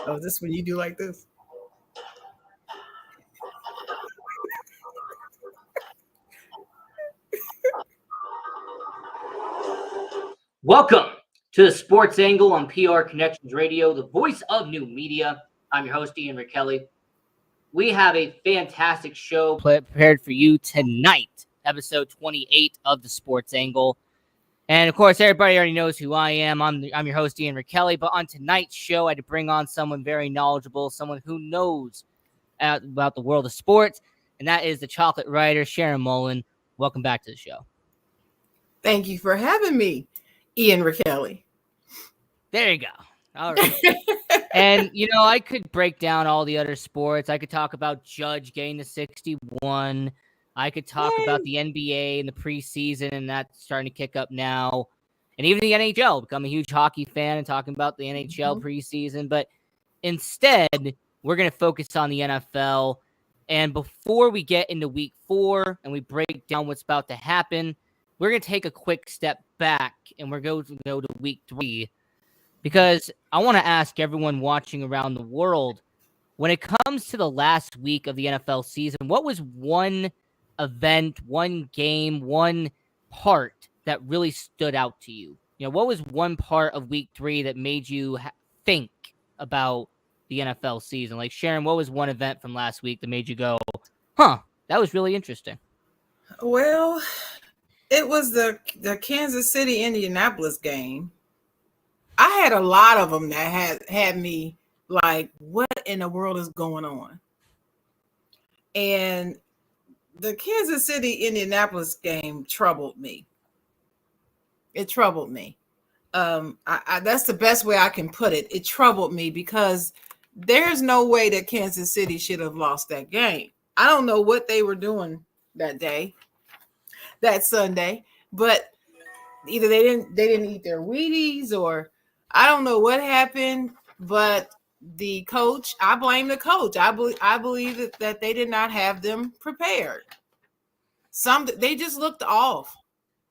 Oh, is this when you do like this? Welcome to the Sports Angle on PR Connections Radio, the voice of new media. I'm your host, Ian Kelly. We have a fantastic show prepared for you tonight, episode 28 of the Sports Angle. And of course, everybody already knows who I am. I'm your host, Ian Kelly. But on tonight's show, I had to bring on someone very knowledgeable, someone who knows about the world of sports, and that is the chocolate writer, Sharon Mullen. Welcome back to the show. Thank you for having me, Ian Kelly. There you go. All right. And, I could break down all the other sports. I could talk about Judge getting to 61. I could talk about the NBA and the preseason, and that's starting to kick up now. And even the NHL. I'm a huge hockey fan and talking about the NHL preseason. But instead, we're going to focus on the NFL. And before we get into week 4 and we break down what's about to happen, we're going to take a quick step back and we're going to go to week 3. Because I want to ask everyone watching around the world, when it comes to the last week of the NFL season, what was one event, one game, one part that really stood out to you? What was one part of week 3 that made you think about the NFL season? Like, Sharon, what was one event from last week that made you go, that was really interesting? Well, it was the Kansas City Indianapolis game. I had a lot of them that had me like, what in the world is going on? And the Kansas City Indianapolis game troubled me. It troubled me. That's the best way I can put it. It troubled me because there's no way that Kansas City should have lost that game. I don't know what they were doing that Sunday, but either they didn't eat their Wheaties, or I don't know what happened. But the coach, I blame the coach. I believe that they did not have them prepared. They just looked off.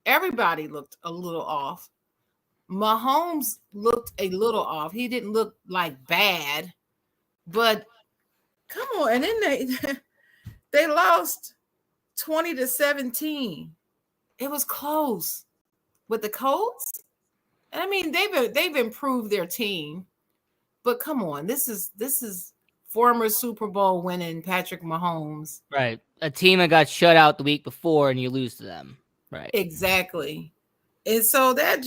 Everybody looked a little off. Mahomes looked a little off. He didn't look like bad, but come on. And then they lost 20-17. It was close with the Colts. And I mean, they've improved their team, but come on, this is former Super Bowl winning Patrick Mahomes. Right. A team that got shut out the week before and you lose to them. Right. Exactly. And so that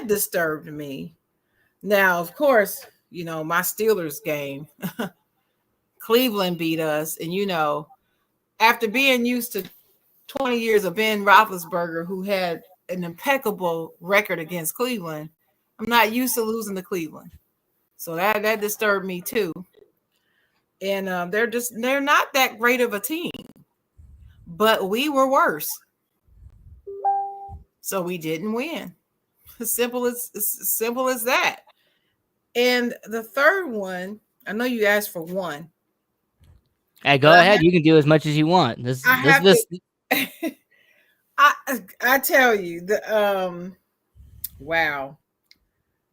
disturbed me. Now, of course, my Steelers game, Cleveland beat us. And, after being used to 20 years of Ben Roethlisberger, who had an impeccable record against Cleveland, I'm not used to losing to Cleveland. So that disturbed me too. And they're not that great of a team, but we were worse. So we didn't win. As simple as that. And the third one, I know you asked for one. Hey, go ahead. You can do as much as you want. I tell you, wow.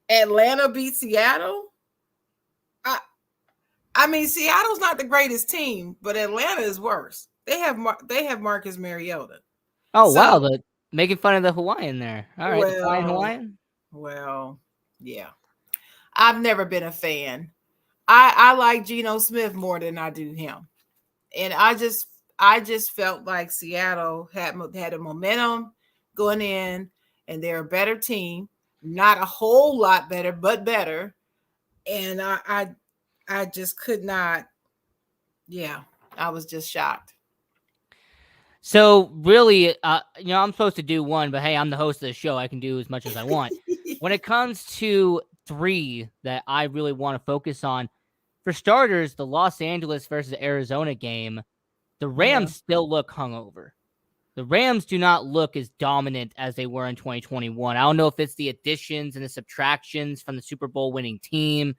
Atlanta beat Seattle. I mean, Seattle's not the greatest team, but Atlanta is worse. They have Marcus Mariota. Oh, wow. But making fun of the Hawaiian there. All right. Well, the flying Hawaiian. Well, yeah. I've never been a fan. I like Geno Smith more than I do him. And I just felt like Seattle had a momentum going in, and they're a better team. Not a whole lot better, but better. And I just could not. Yeah, I was just shocked. So really, I'm supposed to do one, but hey, I'm the host of the show. I can do as much as I want. When it comes to 3 that I really want to focus on, for starters, the Los Angeles versus Arizona game, the Rams still look hungover. The Rams do not look as dominant as they were in 2021. I don't know if it's the additions and the subtractions from the Super Bowl winning team,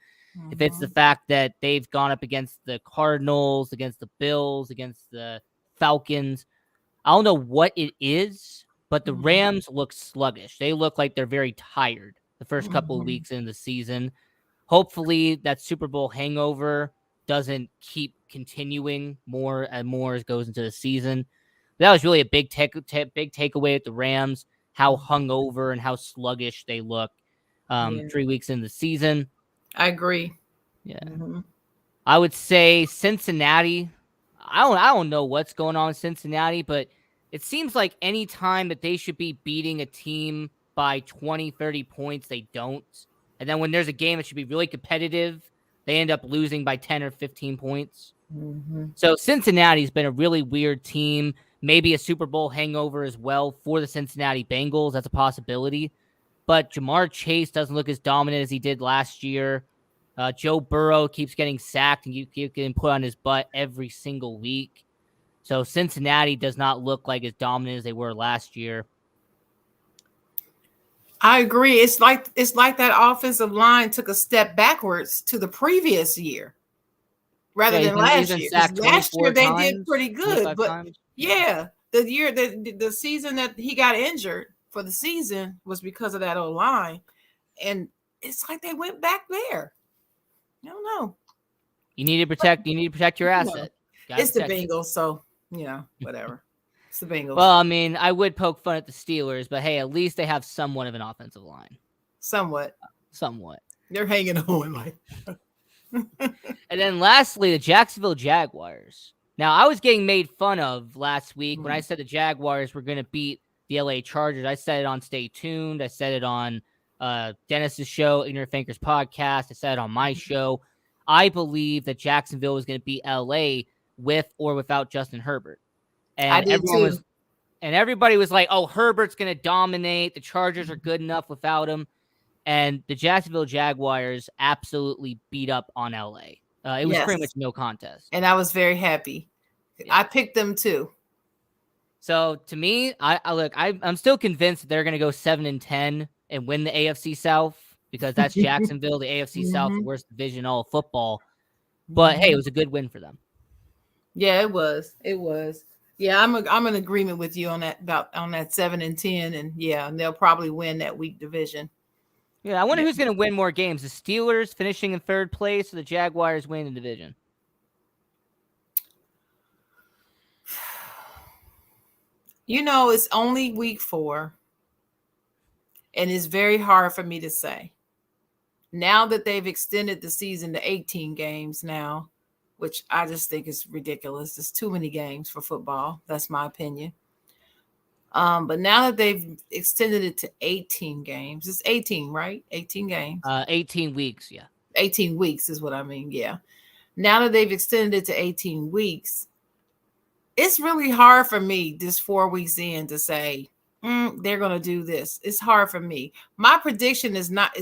if it's the fact that they've gone up against the Cardinals, against the Bills, against the Falcons. I don't know what it is, but the Rams look sluggish. They look like they're very tired the first couple of weeks in the season. Hopefully that Super Bowl hangover doesn't keep continuing more and more as goes into the season. That was really a big takeaway with the Rams, how hungover and how sluggish they look Yeah, 3 weeks in the season. I agree. Yeah. Mm-hmm. I would say Cincinnati. I don't know what's going on in Cincinnati, but it seems like any time that they should be beating a team by 20, 30 points, they don't. And then when there's a game that should be really competitive, they end up losing by 10 or 15 points. Mm-hmm. So Cincinnati's been a really weird team. Maybe a Super Bowl hangover as well for the Cincinnati Bengals. That's a possibility. But Jamar Chase doesn't look as dominant as he did last year. Joe Burrow keeps getting sacked and you keep getting put on his butt every single week. So Cincinnati does not look like as dominant as they were last year. I agree. It's like that offensive line took a step backwards to the previous year rather Yeah, than he's last been year. Because sacked last year 24 they did times, pretty good, 25 but times. yeah, the season that he got injured for the season was because of that old line, and it's like they went back there. I don't know. You need to protect your You know, asset. Gotta it's the protect it. Bengals, so whatever. It's the Bengals. Well, I mean, I would poke fun at the Steelers, but hey, at least they have somewhat of an offensive line. Somewhat. Somewhat. They're hanging on like. And then lastly, the Jacksonville Jaguars. Now, I was getting made fun of last week when I said the Jaguars were going to beat the LA Chargers. I said it on Stay Tuned. I said it on Dennis's show, Ignorant Thinkers podcast. I said it on my show. I believe that Jacksonville was going to beat LA with or without Justin Herbert. I And did too. everybody was like, "Oh, Herbert's going to dominate. The Chargers are good enough without him." And the Jacksonville Jaguars absolutely beat up on LA. It was pretty much Yes, no contest. and I was very happy. Yeah. I picked them too. So to me, I'm still convinced that they're going to go 7-10 and win the AFC South because that's Jacksonville, the AFC South, the worst division in all of football. But hey, it was a good win for them. Yeah, it was. It was. Yeah, I'm in agreement with you on that on that 7-10, and yeah, and they'll probably win that weak division. Yeah, I wonder who's going to win more games: the Steelers finishing in third place, or the Jaguars winning the division. It's only week 4, and it's very hard for me to say. Now that they've extended the season to 18 games now, which I just think is ridiculous. There's too many games for football. That's my opinion. But now that they've extended it to 18 games, it's 18, right? 18 games. 18 weeks, yeah. 18 weeks is what I mean, yeah. Now that they've extended it to 18 weeks, it's really hard for me this 4 weeks in to say they're going to do this. It's hard for me. My prediction is not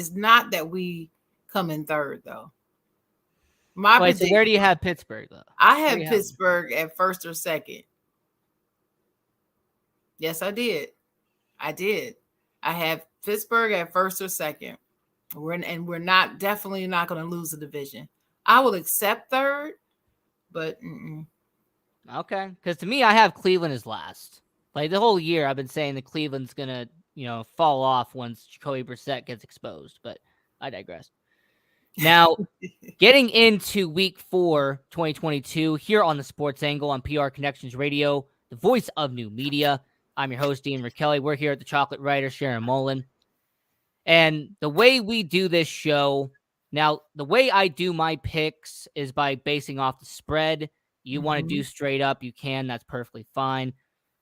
that we come in third though. Wait, so where do you have Pittsburgh though? I had Pittsburgh at first or second. Yes, I did. I have Pittsburgh at first or second. We're definitely not going to lose the division. I will accept third, but okay, because to me, I have Cleveland as last. Like the whole year, I've been saying that Cleveland's gonna, fall off once Jacoby Brissett gets exposed. But I digress. Now, getting into Week 4, 2022, here on the Sports Angle on PR Connections Radio, the voice of new media. I'm your host, Dean Kelly. We're here at the Chocolate Writer, Sharon Mullen. And the way we do this show, now, the way I do my picks is by basing off the spread. You want to do straight up, you can. That's perfectly fine.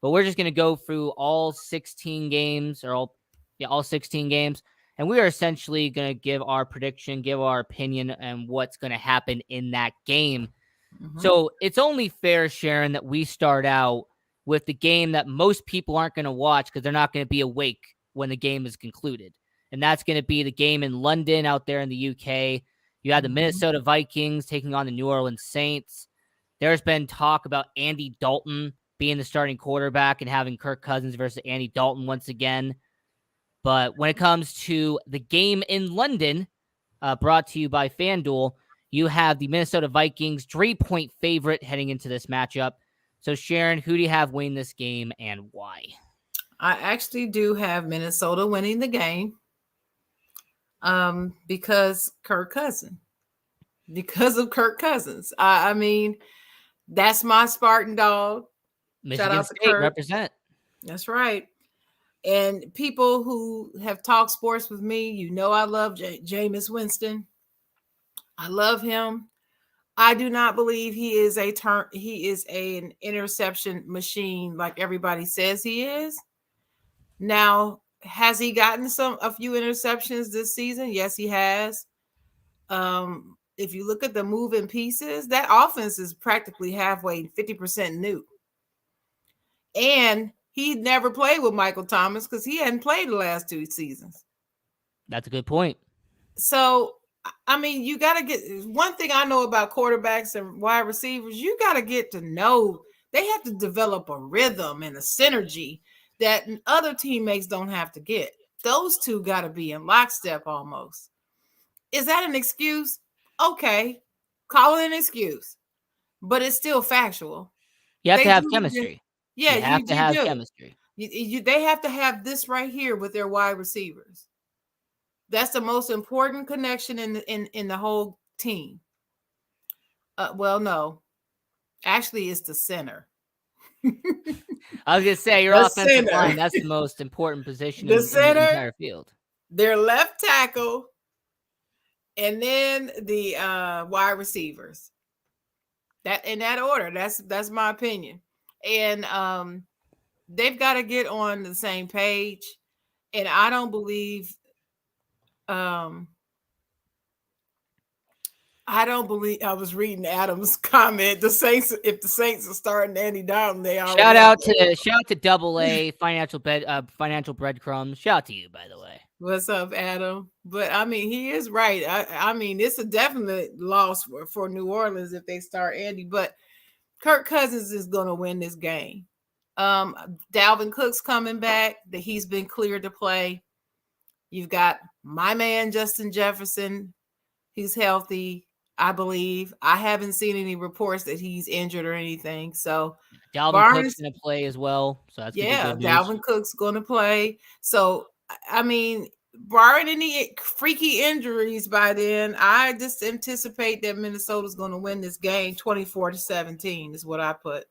But we're just going to go through all 16 games, all 16 games. And we are essentially going to give our prediction, give our opinion, and what's going to happen in that game. So it's only fair, Sharon, that we start out with the game that most people aren't going to watch because they're not going to be awake when the game is concluded. And that's going to be the game in London out there in the UK. You have the Minnesota Vikings taking on the New Orleans Saints. There's been talk about Andy Dalton being the starting quarterback and having Kirk Cousins versus Andy Dalton once again. But when it comes to the game in London, brought to you by FanDuel, you have the Minnesota Vikings 3-point favorite heading into this matchup. So, Sharon, who do you have winning this game and why? I actually do have Minnesota winning the game. because Kirk Cousins. Because of Kirk Cousins. I mean, that's my Spartan dog. Shout Michigan out to State Kirk. represent. That's right. And people who have talked sports with me, I love Jameis Winston. I love him. I do not believe he is an interception machine like everybody says he is. Now, has he gotten a few interceptions this season? Yes, he has. If you look at the moving pieces, that offense is practically halfway, 50% new. And he never played with Michael Thomas because he hadn't played the last 2 seasons. That's a good point. So, I mean, you got to get one thing I know about quarterbacks and wide receivers, you got to get to know they have to develop a rhythm and a synergy that other teammates don't have to get. Those two got to be in lockstep almost. Is that an excuse? Okay, call it an excuse, but it's still factual. You have to They have do. chemistry. Yeah, You have to you have do. chemistry. They have to have this right here with their wide receivers. That's the most important connection in the whole team. Well, no, actually, it's the center. I was gonna say your The offensive center. line. That's the most important position The in the center, entire field. their left tackle, and then the wide receivers. That in that order. That's my opinion. And they've got to get on the same page. And I don't believe um I was reading Adam's comment. If the Saints are starting Andy Dalton, they already Shout have. out to Double A financial breadcrumbs. Shout out to you, by the way. What's up, Adam? But I mean, he is right. I mean, it's a definite loss for New Orleans if they start Andy. But Kirk Cousins is going to win this game. Dalvin Cook's coming back. That he's been cleared to play. You've got my man Justin Jefferson. He's healthy, I believe. I haven't seen any reports that he's injured or anything. So Dalvin Cook's going to play as well. So that's going to be good news. Dalvin Cook's going to play. So, I mean, barring any freaky injuries by then, I just anticipate that Minnesota's going to win this game 24-17 is what I put.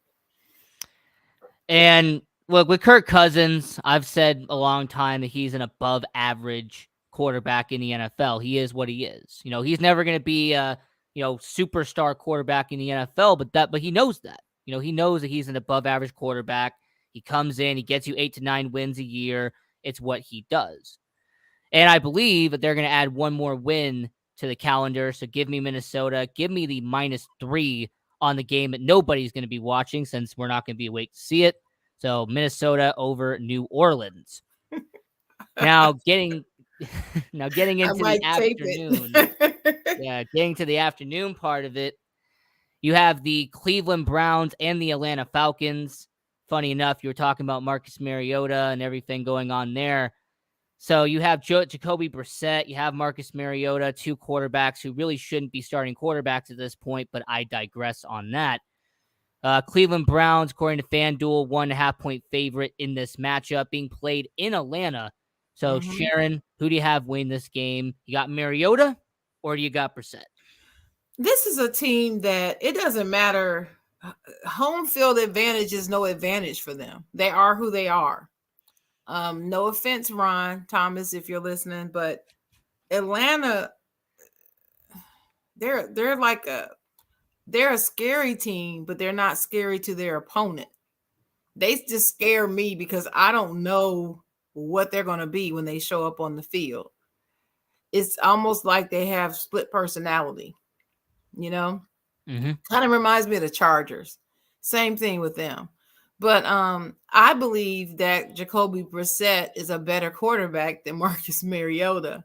And look, with Kirk Cousins, I've said a long time that he's an above average quarterback in the NFL. He is what he is. He's never going to be a, superstar quarterback in the NFL, but he knows that. He knows that he's an above average quarterback. He comes in, he gets you 8 to 9 wins a year. It's what he does. And I believe that they're going to add one more win to the calendar. So give me Minnesota. Give me the -3 on the game that nobody's going to be watching since we're not going to be awake to see it. So Minnesota over New Orleans. Now getting into the afternoon. Getting to the afternoon part of it. You have the Cleveland Browns and the Atlanta Falcons. Funny enough, you were talking about Marcus Mariota and everything going on there. So you have Jacoby Brissett, you have Marcus Mariota, two quarterbacks who really shouldn't be starting quarterbacks at this point, but I digress on that. Cleveland Browns, according to FanDuel, 1.5-point favorite in this matchup being played in Atlanta. So Sharon, who do you have win this game? You got Mariota or do you got Brissett? This is a team that it doesn't matter. Home field advantage is no advantage for them. They are who they are. No offense, Ron Thomas, if you're listening, but Atlanta, they're a scary team, but they're not scary to their opponent. They just scare me because I don't know what they're going to be when they show up on the field. It's almost like they have split personality, Kind of reminds me of the Chargers. Same thing with them. But I believe that Jacoby Brissett is a better quarterback than Marcus Mariota,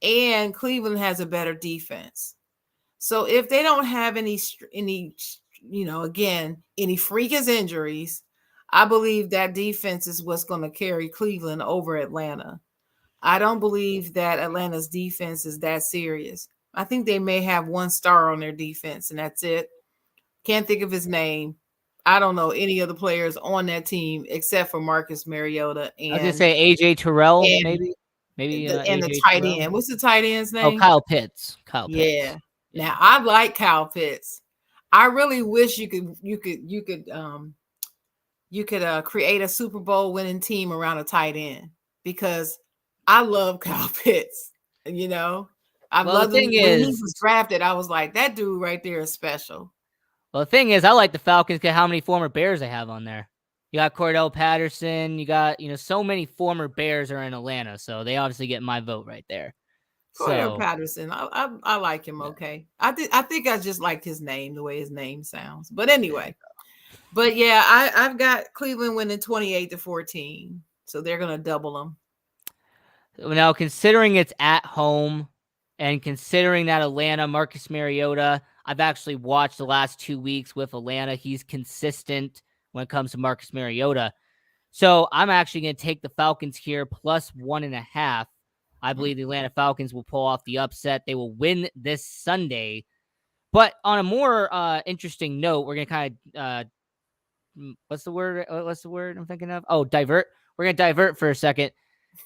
and Cleveland has a better defense. So if they don't have any freakish injuries, I believe that defense is what's going to carry Cleveland over Atlanta. I don't believe that Atlanta's defense is that serious. I think they may have one star on their defense, and that's it. Can't think of his name. I don't know any other players on that team except for Marcus Mariota. And I was going to say AJ Terrell, maybe. Maybe And the AJ tight Terrell. end. What's the tight end's Oh, name? Kyle Pitts. Kyle Pitts. Yeah. Yeah. Now I like Kyle Pitts. I really wish you could create a Super Bowl winning team around a tight end because I love Kyle Pitts. You know, I Well, the loved thing when he was is, drafted. I was like, that dude right there is special. I like the Falcons because how many former Bears they have on there. You got Cordell Patterson. You got so many former Bears are in Atlanta, so they obviously get my vote right there. Cordell So Patterson, I like him. yeah. Okay, I think I just liked his name, the way his name sounds. But anyway, but yeah, I've got Cleveland winning 28-14, so they're gonna double them. Now, considering it's at home and considering that Atlanta, Marcus Mariota, I've actually watched the last 2 weeks with Atlanta. He's consistent when it comes to Marcus Mariota. So I'm actually going to take the Falcons here plus 1.5. I believe the Atlanta Falcons will pull off the upset. They will win this Sunday. But on a more interesting note, we're going to kind of what's the word? What's the word I'm thinking of? Oh, divert. We're going to divert for a second.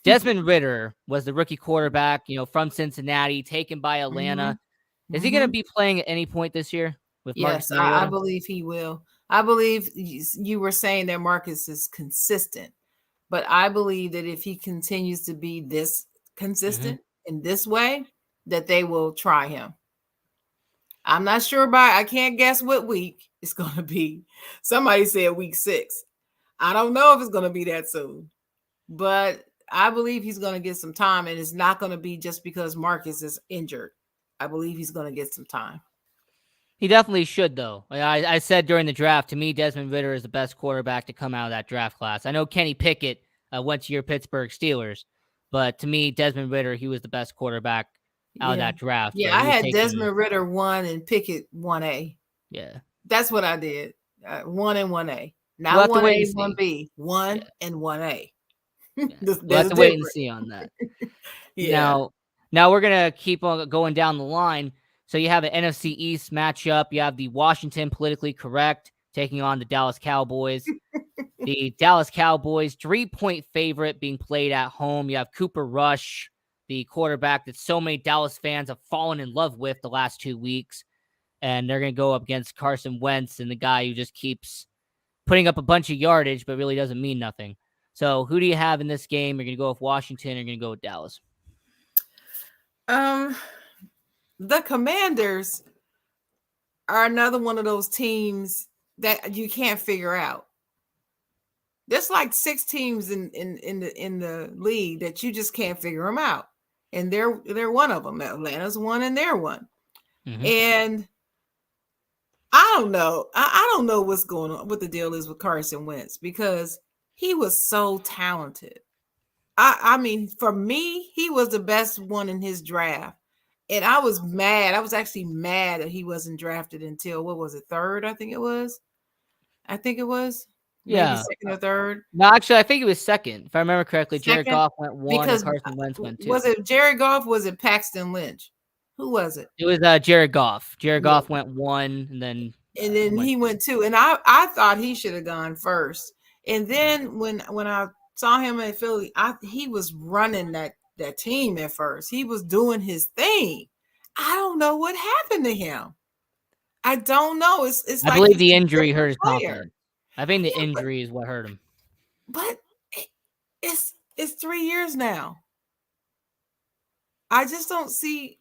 Desmond Ridder was the rookie quarterback, from Cincinnati, taken by Mm-hmm. Atlanta. Is he going to Mm-hmm. be playing at any point this year with Marcus Yes, I Mariota? believe he will. I believe you were saying that Marcus is consistent, but I believe that if he continues to be this Mm-hmm. consistent in this way, that they will try him. I'm not sure about, I can't guess what week it's going to be. Somebody said week 6. I don't know if it's going to be that soon, but I believe he's going to get some time, and it's not going to be just because Marcus is injured. I believe he's going to get some time. He definitely should, though. I said during the draft, to me, Desmond Ridder is the best quarterback to come out of that draft class. I know Kenny Pickett went to your Pittsburgh Steelers, but to me, Desmond Ridder, he was the best quarterback out of Yeah. that draft where Yeah, he I was had taking, Desmond Ritter 1 and Pickett 1A. yeah. That's what I did. 1 and 1A. We'll Not have to wait 1A, and see. 1B. 1 Yeah, and 1A. yeah. We'll have There's to wait and different. see on that. Yeah. Now we're gonna keep on going down the line. So you have an NFC East matchup. You have the Washington Politically Correct taking on the Dallas Cowboys. The Dallas Cowboys 3-point favorite being played at home. You have Cooper Rush, the quarterback that so many Dallas fans have fallen in love with the last 2 weeks, and they're gonna go up against Carson Wentz and the guy who just keeps putting up a bunch of yardage but really doesn't mean nothing. So who do you have in this game? You're gonna go with Washington or you're gonna go with Dallas? Um the Commanders are another one of those teams that you can't figure out. There's like 6 teams in the league that you just can't figure them out. And they're one of them. Atlanta's one and they're one. Mm-hmm. And I don't know. I don't know what's going on, what the deal is with Carson Wentz, because he was so talented. I mean, for me, he was the best one in his draft. And I was mad. I was actually mad that he wasn't drafted until, what was it, third? I think it was. Maybe Yeah. second or third. No, actually, I think it was second. If I remember correctly, Jared Second, Goff went 1 and because Carson Wentz went 2. was it Jared Goff? Was it Paxton Lynch? Who was it? It was Jared Goff. Jared Yeah, Goff went 1 and then and then went he 2. went 2, and I thought he should have gone first. And then when I saw him in Philly, he was running that team at first. He was doing his thing. I don't know what happened to him. I don't know. It's I like believe he's the a injury hurt different his player. confidence. I think the Yeah, injury is what hurt him. but it's 3 years now. I just don't see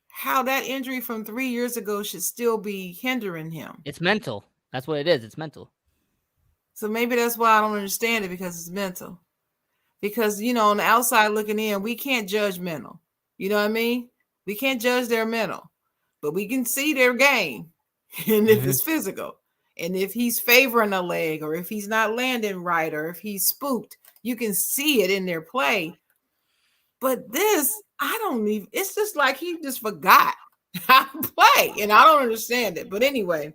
how that injury from 3 years ago should still be hindering him. It's mental. That's what it is. It's mental. So maybe that's why I don't understand it, because it's mental. Because, on the outside looking in, we can't judge mental. You know what I mean? We can't judge their mental, but we can see their game. And if Mm-hmm. it's physical, and if he's favoring a leg, or if he's not landing right, or if he's spooked, you can see it in their play. But this, I don't even, it's just like he just forgot how to play. And I don't understand it. But anyway,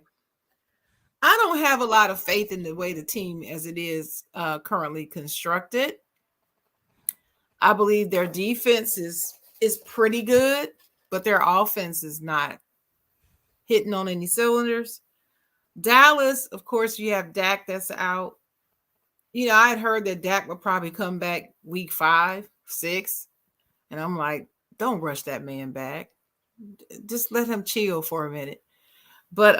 I don't have a lot of faith in the way the team as it is currently constructed. I believe their defense is pretty good, but their offense is not hitting on any cylinders. Dallas, of course, you have Dak that's out. I had heard that Dak would probably come back week 5. 6. And I'm like, don't rush that man back. Just let him chill for a minute. But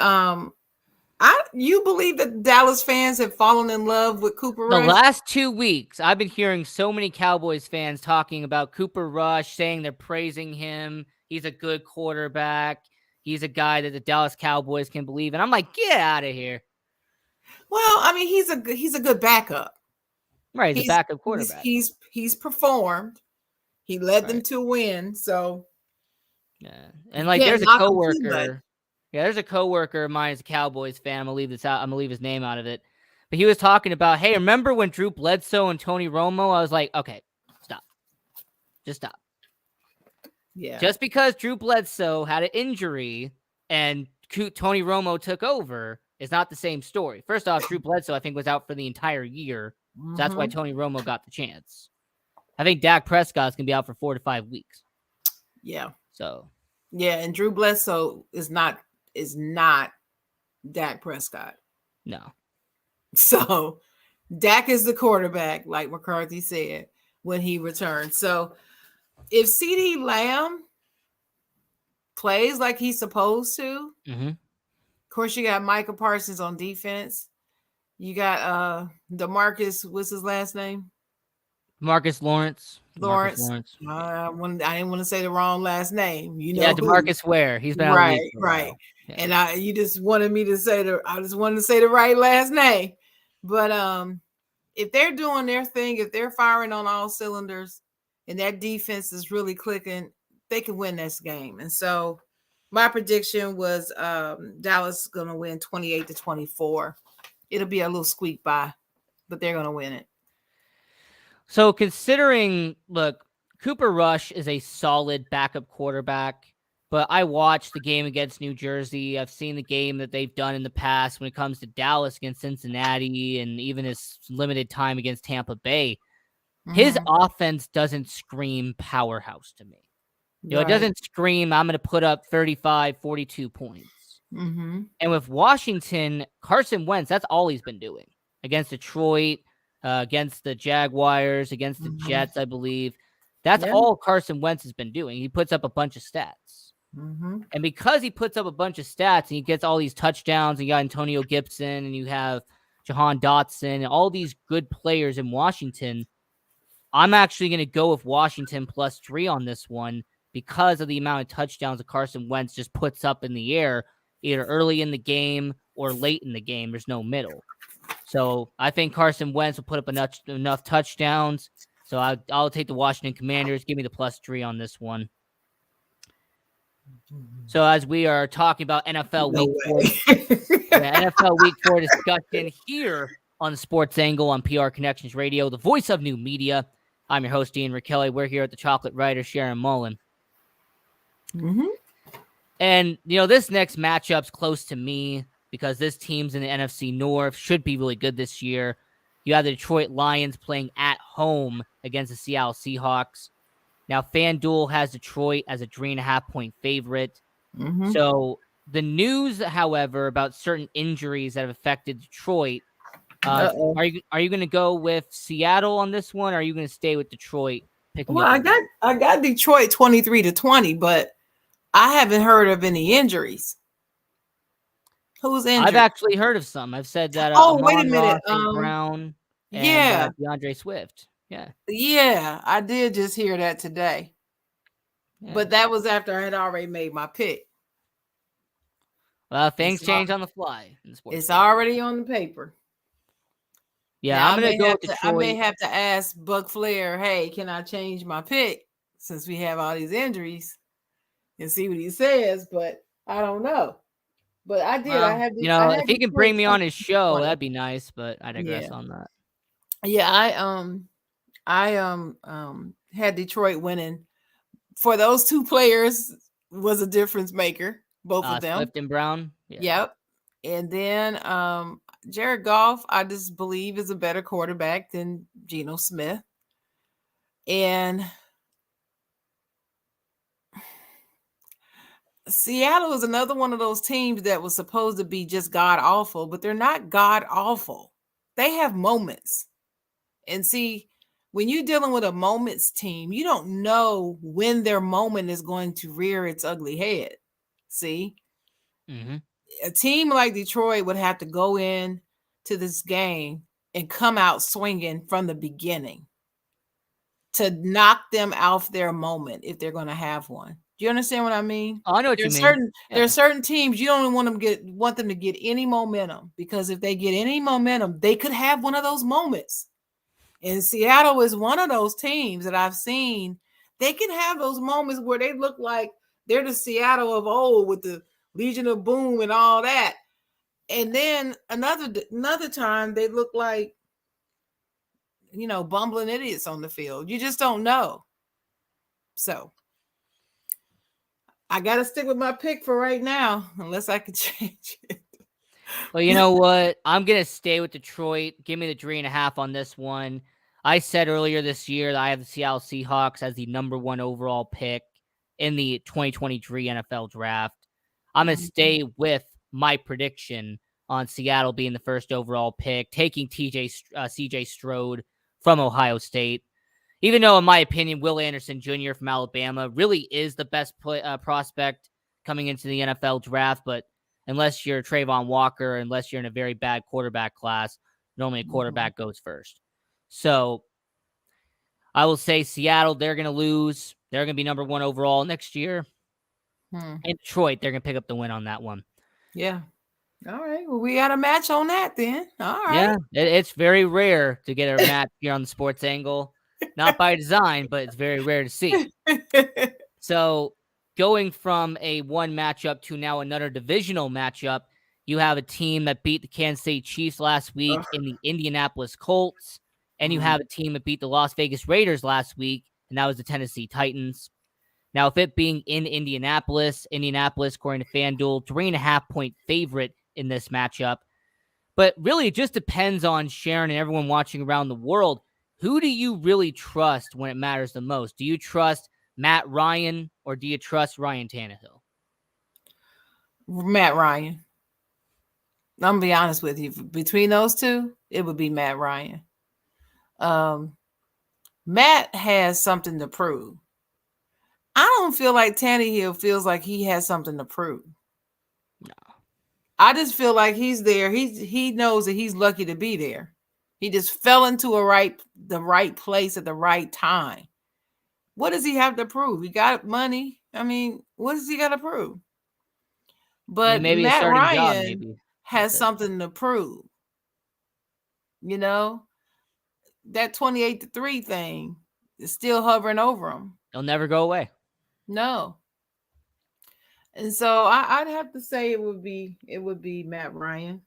you believe that Dallas fans have fallen in love with Cooper The Rush? last 2 weeks, I've been hearing so many Cowboys fans talking about Cooper Rush, saying they're praising him. He's a good quarterback. He's a guy that the Dallas Cowboys can believe. And I'm like, get out of here. Well, I mean, he's a good backup. Right, he's a He's backup he's quarterback. he's he's performed. He led them Right. to win. So Yeah. you And like can't there's a knock him too much. coworker. Yeah, there's a coworker of mine who's a Cowboys fan. I'm gonna leave this out. I'm gonna leave his name out of it. But he was talking about, hey, remember when Drew Bledsoe and Tony Romo? I was like, okay, stop. Just stop. Yeah. Just because Drew Bledsoe had an injury and Tony Romo took over is not the same story. First off, Drew Bledsoe, I think, was out for the entire year. So that's why Tony Romo got the chance. I think Dak Prescott's going to be out for 4 to 5 weeks. Yeah. So. Yeah, and Drew Bledsoe is not Dak Prescott. No. So Dak is the quarterback, like McCarthy said, when he returns. So if CeeDee Lamb plays like he's supposed to, of course you got Micah Parsons on defense. You got DeMarcus, what's his last name? Marcus Lawrence. Lawrence. I didn't want to say the wrong last name. You know, DeMarcus Ware. He's been out of the league for a while. Yeah. And you just wanted me to say I just wanted to say the right last name. But if they're doing their thing, if they're firing on all cylinders, and that defense is really clicking, they can win this game. And so my prediction was Dallas is going to win 28-24. It'll be a little squeak by, but they're going to win it. So considering, look, Cooper Rush is a solid backup quarterback, but I watched the game against New Jersey. I've seen the game that they've done in the past when it comes to Dallas against Cincinnati and even his limited time against Tampa Bay. His offense doesn't scream powerhouse to me. You know, it doesn't scream, I'm going to put up 35, 42 points. And with Washington, Carson Wentz, that's all he's been doing against Detroit, against the Jaguars, against the Jets, I believe. That's all Carson Wentz has been doing. He puts up a bunch of stats. And because he puts up a bunch of stats and he gets all these touchdowns, and you got Antonio Gibson and you have Jahan Dotson and all these good players in Washington, I'm actually going to go with Washington +3 on this one because of the amount of touchdowns that Carson Wentz just puts up in the air, either early in the game or late in the game. There's no middle. So I think Carson Wentz will put up enough touchdowns. So I'll take the Washington Commanders. Give me the +3 on this one. So as we are talking about NFL Week 4, NFL Week 4 discussion here on the Sports Angle on PR Connections Radio, the voice of new media. I'm your host, Ian Rakelli. We're here at the Chocolate Writer, Sharon Mullen. And, you know, this next matchup's close to me because this team's in the NFC North, should be really good this year. You have the Detroit Lions playing at home against the Seattle Seahawks. Now, FanDuel has Detroit as a 3.5-point favorite. So the news, however, about certain injuries that have affected Detroit, are you going to go with Seattle on this one, or are you going to stay with Detroit? I got Detroit 23-20, but I haven't heard of any injuries. Who's injured? I've actually heard of some. I've said that. Wait a minute. Brown and DeAndre Swift. Yeah, I did just hear that today. Yeah. But that was after I had already made my pick. Well, things change on the fly. It's already on the paper. Yeah, now, I'm going to go with Detroit. I may have to ask Buck Flair, hey, can I change my pick since we have all these injuries, and see what he says, but I don't know. But I did. I had, if he can bring me on his show, that'd be nice. But I digress on that. Yeah, I had Detroit winning. For those two players, was a difference maker. Both of them, Swift and Brown. Yeah. Yep. And then Jared Goff, I just believe, is a better quarterback than Geno Smith. And Seattle is another one of those teams that was supposed to be just god awful, but they're not god awful. They have moments. And see, when you're dealing with a moments team, you don't know when their moment is going to rear its ugly head. See, Mm-hmm. a team like Detroit would have to go in to this game and come out swinging from the beginning to knock them off their moment if they're going to have one. Do you understand what I mean? Oh, I know what you There's mean. certain Yeah. there's certain teams you don't want them to get any momentum, because if they get any momentum, they could have one of those moments. And Seattle is one of those teams that I've seen. They can have those moments where they look like they're the Seattle of old with the Legion of Boom and all that. And then another time they look like, bumbling idiots on the field. You just don't know. So I got to stick with my pick for right now, unless I can change it. Well, you know what? I'm going to stay with Detroit. Give me the 3.5 on this one. I said earlier this year that I have the Seattle Seahawks as the number 1 overall pick in the 2023 NFL draft. I'm going to stay with my prediction on Seattle being the first overall pick, taking CJ Stroud from Ohio State. Even though, in my opinion, Will Anderson Jr. from Alabama really is the best prospect coming into the NFL draft, but unless you're Trayvon Walker, unless you're in a very bad quarterback class, normally a quarterback goes first. So I will say Seattle, they're going to lose. They're going to be number 1 overall next year. And Detroit, they're going to pick up the win on that one. Yeah. All right. Well, we got a match on that then. All right. Yeah, it's very rare to get a match here on the Sports Angle. Not by design, but it's very rare to see. So going from a one matchup to now another divisional matchup, you have a team that beat the Kansas City Chiefs last week in the Indianapolis Colts, and you have a team that beat the Las Vegas Raiders last week, and that was the Tennessee Titans. Now, if it being in Indianapolis, according to FanDuel, 3.5-point favorite in this matchup. But really, it just depends on Sharon and everyone watching around the world. Who do you really trust when it matters the most? Do you trust Matt Ryan or do you trust Ryan Tannehill? Matt Ryan. I'm gonna be honest with you. Between those two, it would be Matt Ryan. Matt has something to prove. I don't feel like Tannehill feels like he has something to prove. No. I just feel like he's there. He knows that he's lucky to be there. He just fell into the right place at the right time. What does he have to prove? He got money. I mean, what does he got to prove? But Maybe a Matt starting job, Ryan maybe. has something to prove. That 28-3 thing is still hovering over him. It'll never go away. No. And so I'd have to say it would be Matt Ryan.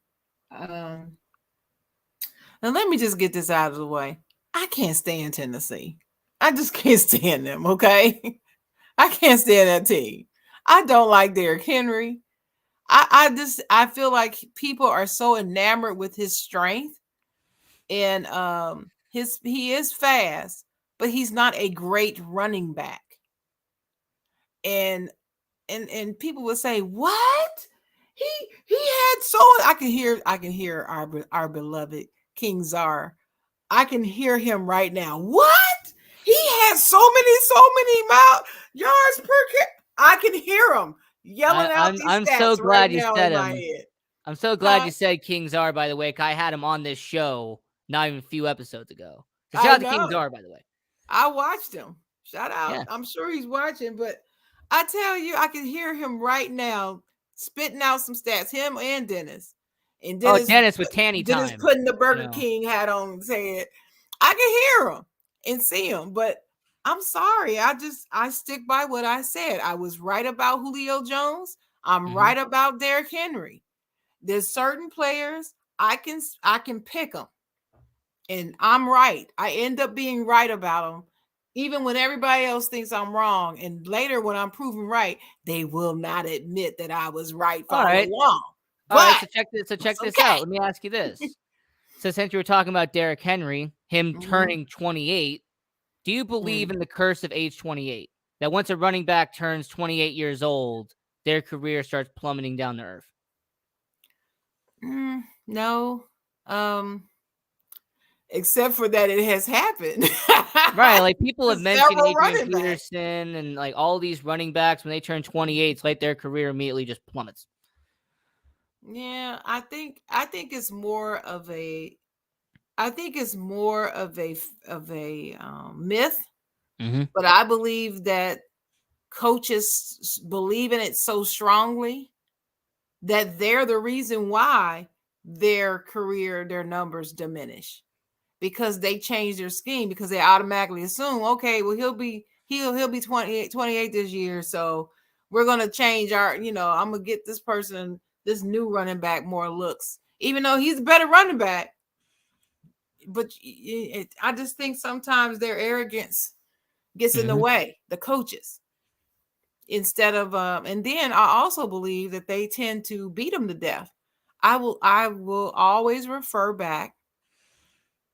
And let me just get this out of the way. I can't stand Tennessee. I just can't stand them, okay? I can't stand that team. I don't like Derrick Henry. I feel like people are so enamored with his strength, and he is fast, but he's not a great running back. And people would say, "What? He had so." I can hear our beloved King Czar. I can hear him right now. What? He had so many yards per carry. I can hear him yelling out these I'm stats so glad right you now said in my him. head. I'm so glad you said King Czar, by the way. I had him on this show not even a few episodes ago. So shout out to King Czar, by the way. I watched him. Shout out. Yeah. I'm sure he's watching, but I tell you, I can hear him right now spitting out some stats. Him and Dennis. And Dennis with Tanny Dennis time. putting the Burger King hat on and saying, I can hear him and see him, but I'm sorry. I stick by what I said. I was right about Julio Jones. I'm right about Derrick Henry. There's certain players I can pick them, and I'm right. I end up being right about them, even when everybody else thinks I'm wrong. And later, when I'm proven right, they will not admit that I was right all along. All right, so check this out. Let me ask you this. So since you were talking about Derrick Henry, him turning 28, do you believe in the curse of age 28? That once a running back turns 28 years old, their career starts plummeting down the earth? No. except for that it has happened. Right, like people have With mentioned several Adrian running backs. Peterson and like all these running backs when they turn 28, it's like their career immediately just plummets. Yeah, I think it's more of a I think it's more of a myth, Mm-hmm. but I believe that coaches believe in it so strongly that they're the reason why their numbers diminish because they change their scheme because they automatically assume, okay, well he'll be 28 this year, so we're gonna change our, I'm gonna get this person, this new running back, more looks, even though he's a better running back. But I just think sometimes their arrogance gets in the Mm-hmm. way, the coaches, instead of and then I also believe that they tend to beat them to death. I will always refer back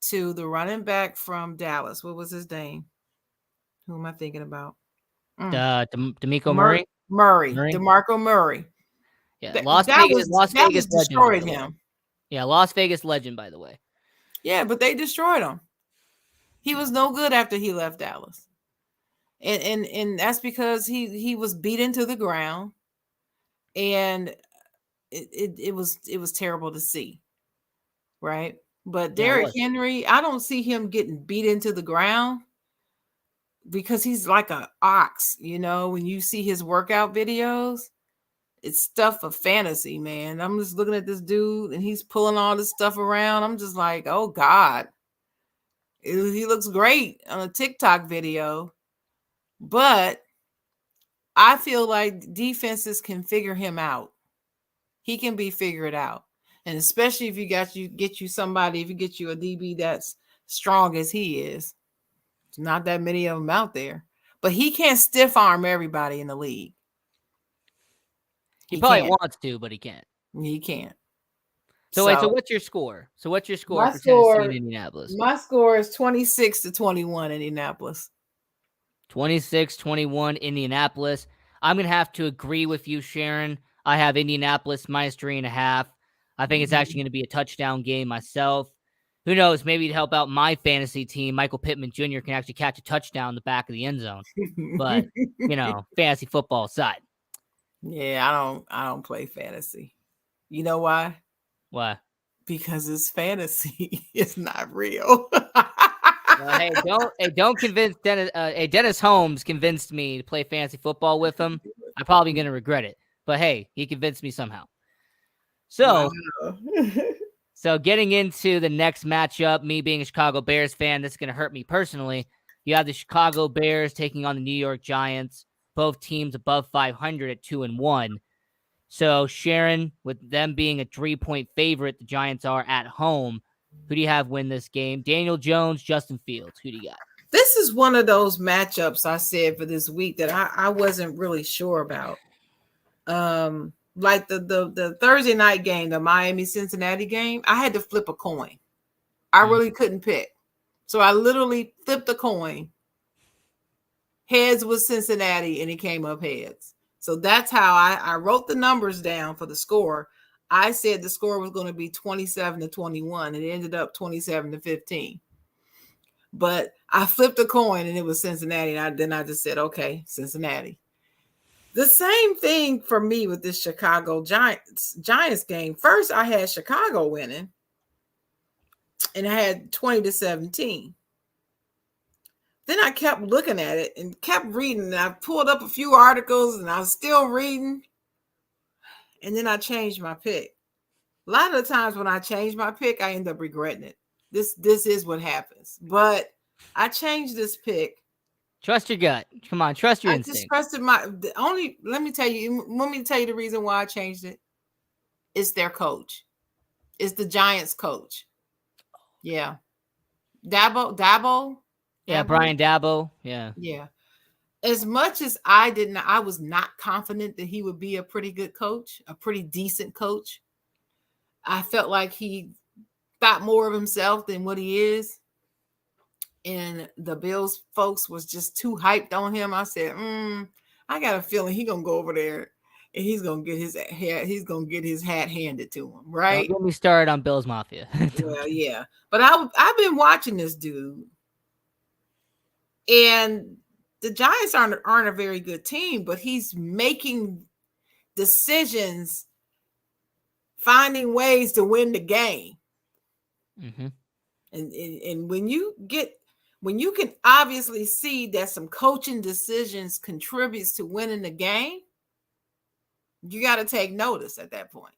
to the running back from Dallas. What was his name? Who am I thinking about? Mm. D'Amico Murray. Murray, Murray. DeMarco Murray. Yeah, That Las that Vegas, was Las that Vegas was legend, by destroyed the way. him. Yeah, Las Vegas legend, by the way. Yeah, but they destroyed him. He was no good after he left Dallas. And that's because he was beat into the ground, and it was terrible to see, right? But Yeah, it Derrick was. Henry, I don't see him getting beat into the ground because he's like a ox, when you see his workout videos, it's stuff of fantasy, man. I'm just looking at this dude and he's pulling all this stuff around. I'm just like, oh God. He looks great on a TikTok video, but I feel like defenses can figure him out. He can be figured out. And especially if get you somebody, if you get you a DB that's strong as he is. There's not that many of them out there. But he can't stiff arm everybody in the league. He He probably can't. wants to, but he can't. He can't. So wait, so So what's your score? So what's your score my for Tennessee and score, Indianapolis? my score is 26-21 Indianapolis. 26-21 Indianapolis. I'm going to have to agree with you, Sharon. I have Indianapolis minus 3.5. I think it's actually going to be a touchdown game myself. Who knows? Maybe to help out my fantasy team, Michael Pittman Jr. can actually catch a touchdown in the back of the end zone. But, fantasy football aside. Yeah, I don't play fantasy. You know why? Why? Because it's fantasy. It's not real. Well, don't convince Dennis. Dennis Holmes convinced me to play fantasy football with him. I'm probably going to regret it, but hey, he convinced me somehow. So, Wow. so getting into the next matchup, me being a Chicago Bears fan, this is going to hurt me personally. You have the Chicago Bears taking on the New York Giants. Both teams above 500 at 2-1. So, Sharon, with them being a 3-point favorite, the Giants are at home. Who do you have win this game? Daniel Jones, Justin Fields. Who do you got? This is one of those matchups I said for this week that I wasn't really sure about. Like the Thursday night game, the Miami Cincinnati game, I had to flip a coin. I really couldn't pick. So I literally flipped a coin. Heads was Cincinnati, and it came up heads. So that's how I wrote the numbers down for the score. I said the score was going to be 27-21, and it ended up 27-15. But I flipped a coin, and it was Cincinnati. And then I just said, okay, Cincinnati. The same thing for me with this Chicago Giants game. First, I had Chicago winning, and I had 20-17. Then I kept looking at it and kept reading. And I pulled up a few articles, and I was still reading. And then I changed my pick. A lot of the times when I change my pick, I end up regretting it. This is what happens. But I changed this pick. Trust your gut. Come on, trust your I just instinct. trusted let me tell you, want me to tell you the reason why I changed it? It's their coach. It's the Giants coach. Yeah. Dabo. Yeah, Brian Dabo. Yeah. Yeah. As much as I was not confident that he would be a pretty good coach, a pretty decent coach. I felt like he thought more of himself than what he is. And the Bills folks was just too hyped on him. I said, I got a feeling he gonna go over there and he's gonna get his hat handed to him, Don't right? get me started on Bills Mafia. Well, yeah. But I've been watching this dude, and the Giants aren't a very good team, but he's making decisions, finding ways to win the game. Mm-hmm. And when you can obviously see that some coaching decisions contributes to winning the game, you got to take notice at that point.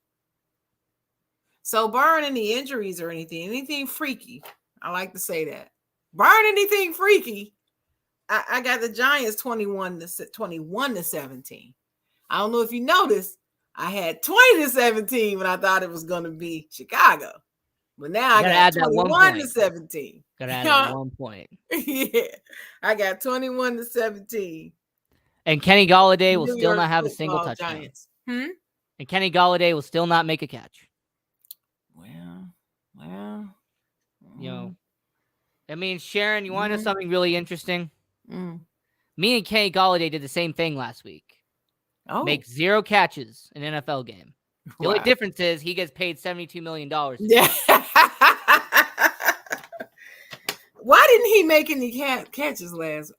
So barring any injuries or anything freaky, I like to say that. Barring anything freaky, I got the Giants 21 to 17. I don't know if you noticed, I had 20 to 17 when I thought it was going to be Chicago. But now I Gotta got add that 21 to 17. Gotta add that 1 point. Yeah. I got 21 to 17. And Kenny Golladay will New still York not have a single Football touchdown. Giants. And Kenny Golladay will still not make a catch. Well. You know, I mean, Sharon, you want to know something really interesting? Me and Kenny Golladay did the same thing last week. Oh. Make 0 catches in an NFL game. The only difference is he gets paid $72 million. Yeah. Why didn't he make any catches last?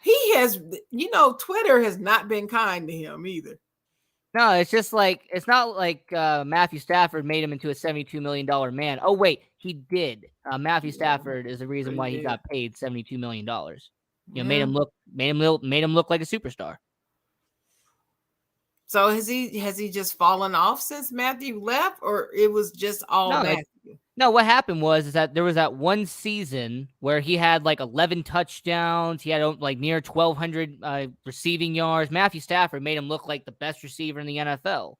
He has, Twitter has not been kind to him either. No, it's just like, it's not like Matthew Stafford made him into a $72 million man. Oh, wait, he did. Matthew Stafford is the reason why he got paid $72 million. Made him look like a superstar. So has he just fallen off since Matthew left, or it was just all Matthew? No, what happened was that there was that one season where he had like 11 touchdowns. He had like near 1,200 receiving yards. Matthew Stafford made him look like the best receiver in the NFL.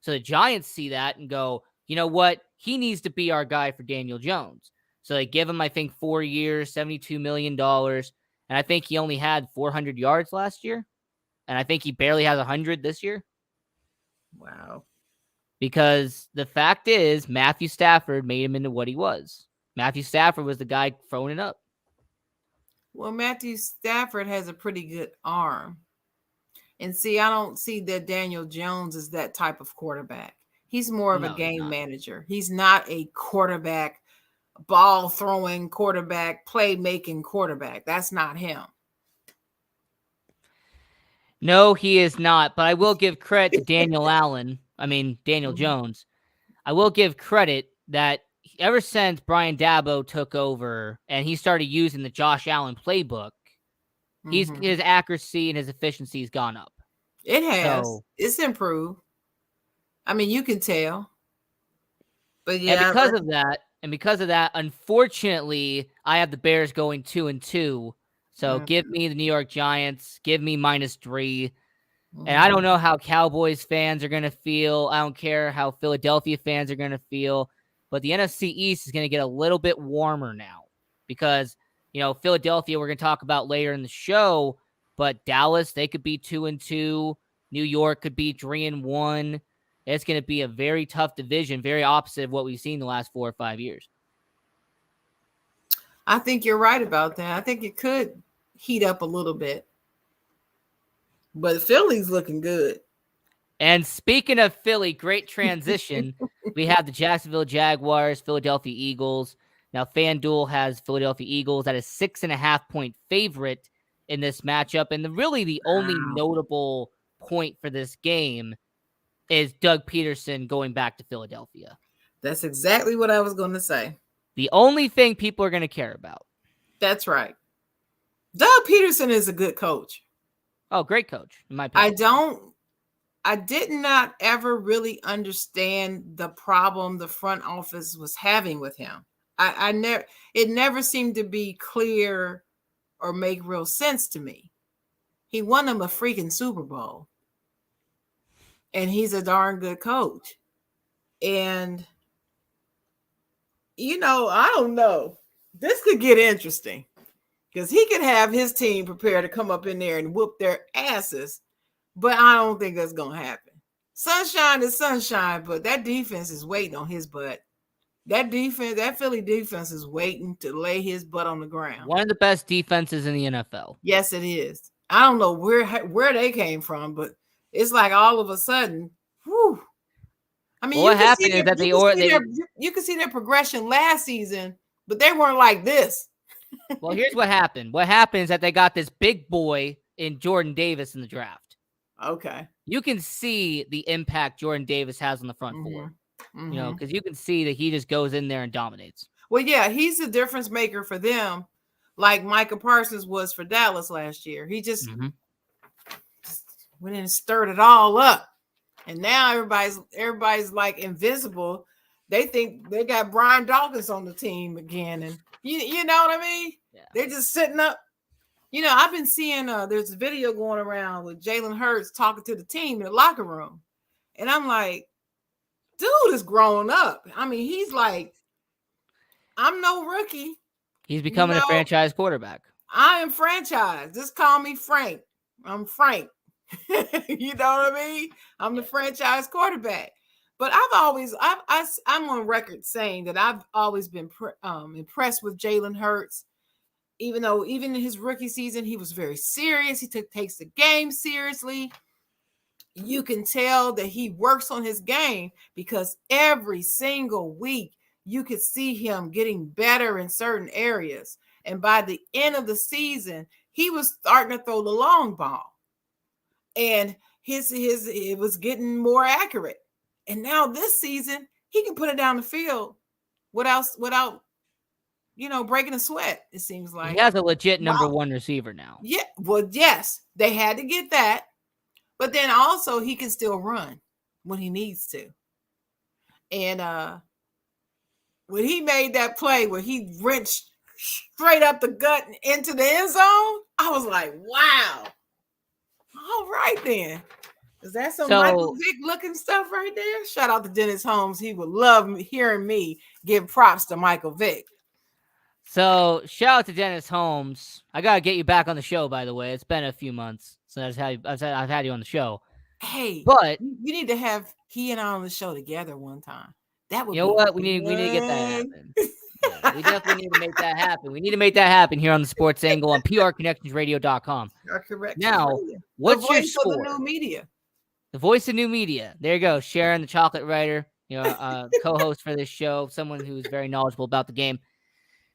So the Giants see that and go, you know what? He needs to be our guy for Daniel Jones. So they give him, I think, 4 years, $72 million. And I think he only had 400 yards last year. And I think he barely has 100 this year. Wow. Because the fact is, Matthew Stafford made him into what he was. Matthew Stafford was the guy throwing it up. Well, Matthew Stafford has a pretty good arm. And see, I don't see that Daniel Jones is that type of quarterback. He's more of a game manager. He's not a quarterback, ball throwing quarterback, play making quarterback. That's not him. No, he is not. But I will give credit to Daniel Jones. I will give credit that ever since Brian Dabo took over and he started using the Josh Allen playbook, his accuracy and his efficiency has gone up. It has. So, it's improved. I mean, you can tell. But yeah. And because of that, unfortunately, I have the Bears going 2-2. So give me the New York Giants. Give me -3. And I don't know how Cowboys fans are going to feel. I don't care how Philadelphia fans are going to feel. But the NFC East is going to get a little bit warmer now. Because, Philadelphia we're going to talk about later in the show. But Dallas, they could be 2-2. New York could be 3-1. It's going to be a very tough division, very opposite of what we've seen the last 4 or 5 years. I think you're right about that. I think it could heat up a little bit. But Philly's looking good. And speaking of Philly, great transition. We have the Jacksonville Jaguars, Philadelphia Eagles. Now, FanDuel has Philadelphia Eagles at a 6.5-point favorite in this matchup. And the only notable point for this game is Doug Peterson going back to Philadelphia. That's exactly what I was going to say. The only thing people are going to care about. That's right. Doug Peterson is a good coach. Oh, great coach, in my opinion. I did not ever really understand the problem the front office was having with him. It never seemed to be clear or make real sense to me. He won them a freaking Super Bowl. And he's a darn good coach. And, I don't know. This could get interesting. Because he could have his team prepared to come up in there and whoop their asses. But I don't think that's going to happen. Sunshine is sunshine, but that defense is waiting on his butt. That Philly defense is waiting to lay his butt on the ground. One of the best defenses in the NFL. Yes, it is. I don't know where they came from, but it's like all of a sudden, whew. I mean, Well, what happened is that you can see their progression last season, but they weren't like this. Well, here's what happened. What happened is that they got this big boy in Jordan Davis in the draft. Okay. You can see the impact Jordan Davis has on the front four. Because you can see that he just goes in there and dominates. Well, yeah, he's the difference maker for them, like Micah Parsons was for Dallas last year. He just went in and stirred it all up. And now everybody's like invincible. They think they got Brian Dawkins on the team again. And you know what I mean? Yeah. They're just sitting up. I've been seeing there's a video going around with Jalen Hurts talking to the team in the locker room. And I'm like, dude is grown up. I mean, he's like, I'm no rookie. He's becoming a franchise quarterback. I am franchise. Just call me Frank. I'm Frank. You know what I mean? I'm the franchise quarterback. But I'm on record saying that I've always been impressed with Jalen Hurts. Even though even in his rookie season, he was very serious. He takes the game seriously. You can tell that he works on his game because every single week you could see him getting better in certain areas. And by the end of the season, he was starting to throw the long ball. And it was getting more accurate. And now this season, he can put it down the field without breaking a sweat, it seems like. He has a legit number one receiver now. Yeah, well, yes, they had to get that. But then also he can still run when he needs to. And when he made that play where he wrenched straight up the gut into the end zone, I was like, wow. All right, then. Is that some Michael Vick looking stuff right there? Shout out to Dennis Holmes. He would love hearing me give props to Michael Vick. So shout out to Dennis Holmes. I gotta get you back on the show, by the way. It's been a few months since I've had you on the show. Hey, but we need to have he and I on the show together one time. That would you know what? We need to get that happen. Yeah, we definitely need to make that happen. We need to make that happen here on the Sports Angle on prconnectionsradio.com. Correct. Now, what's your score? The new media. The voice of new media. There you go. Sharon, the chocolate writer, co-host for this show, someone who's very knowledgeable about the game.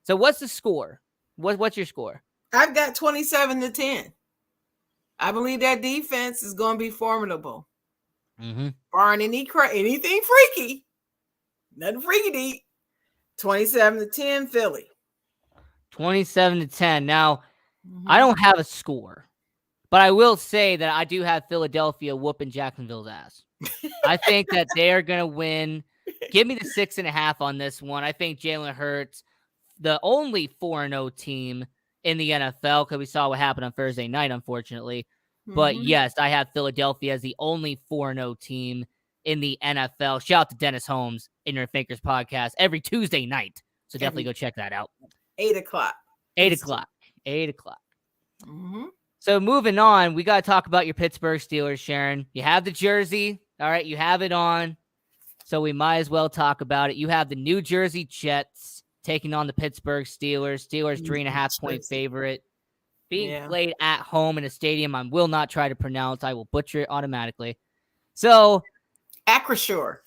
So what's the score? What's your score? I've got 27-10. I believe that defense is going to be formidable. Barring anything freaky. Nothing freaky deep. 27-10 Philly. 27-10. Now, I don't have a score, but I will say that I do have Philadelphia whooping Jacksonville's ass. I think that they're going to win. Give me the 6.5 on this one. I think Jalen Hurts, the only 4-0 team in the NFL, because we saw what happened on Thursday night, unfortunately. But yes, I have Philadelphia as the only 4-0 team in the NFL. Shout out to Dennis Holmes, Ignorant Thinkers podcast, every Tuesday night. So definitely go check that out. 8 o'clock. 8 o'clock. 8 o'clock. So moving on, we got to talk about your Pittsburgh Steelers, Sharon. You have the jersey. All right, you have it on. So we might as well talk about it. You have the New Jersey Jets taking on the Pittsburgh Steelers. Steelers 3.5-point favorite. Being played at home in a stadium I will not try to pronounce. I will butcher it automatically. So, Acrisure.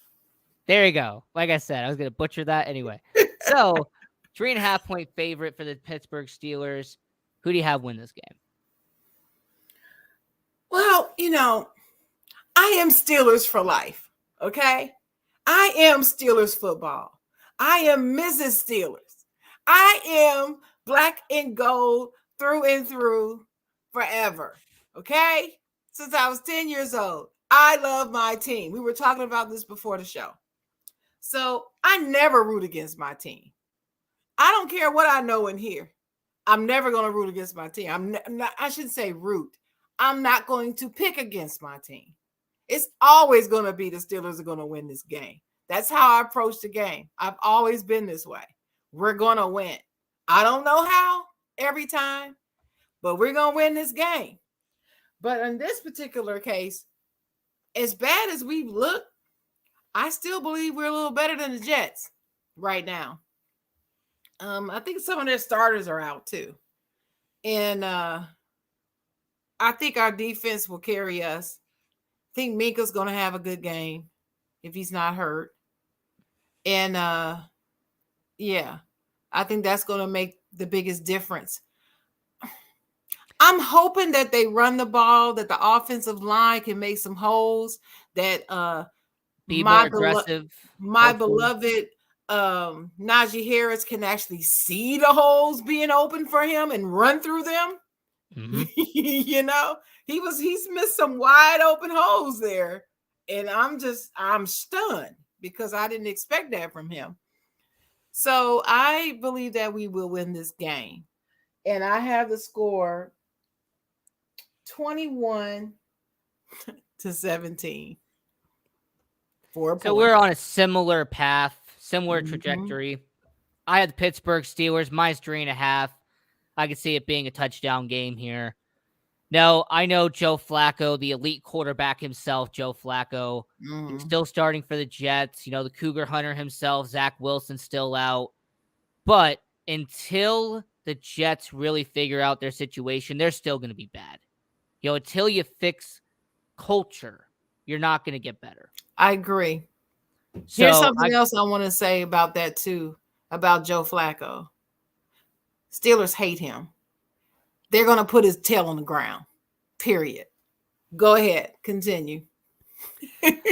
There you go. Like I said, I was going to butcher that anyway. So, 3.5-point favorite for the Pittsburgh Steelers. Who do you have win this game? Well, I am Steelers for life, okay? I am Steelers football. I am Mrs. Steelers. I am black and gold through and through forever, okay? Since I was 10 years old. I love my team. We were talking about this before the show. So I never root against my team. I don't care what I know in here. I'm never going to root against my team. I shouldn't say root. I'm not going to pick against my team. It's always going to be the Steelers are going to win this game. That's how I approach the game. I've always been this way. We're going to win. I don't know how every time, but we're going to win this game. But in this particular case, as bad as we look, I still believe we're a little better than the Jets right now. I think some of their starters are out too. And I think our defense will carry us. think Minka's going to have a good game if he's not hurt. And yeah, I think that's going to make the biggest difference. I'm hoping that they run the ball, that the offensive line can make some holes, that Be more my aggressive. my Hopefully. beloved Najee Harris can actually see the holes being open for him and run through them. Mm-hmm. You know, he's missed some wide open holes there. And I'm stunned because I didn't expect that from him. So I believe that we will win this game. And I have the score 21-17. 4 So points. we're on a similar path, similar Mhm. trajectory. I had the Pittsburgh Steelers minus 3.5. I could see it being a touchdown game here. No, I know Joe Flacco, the elite quarterback himself, Joe Flacco, he's still starting for the Jets. You know, the Cougar Hunter himself, Zach Wilson, still out. But until the Jets really figure out their situation, they're still going to be bad. You know, until you fix culture, you're not going to get better. I agree. Here's So something else I want to say about that too, about Joe Flacco. Steelers hate him. They're going to put his tail on the ground. Period. Go ahead. Continue.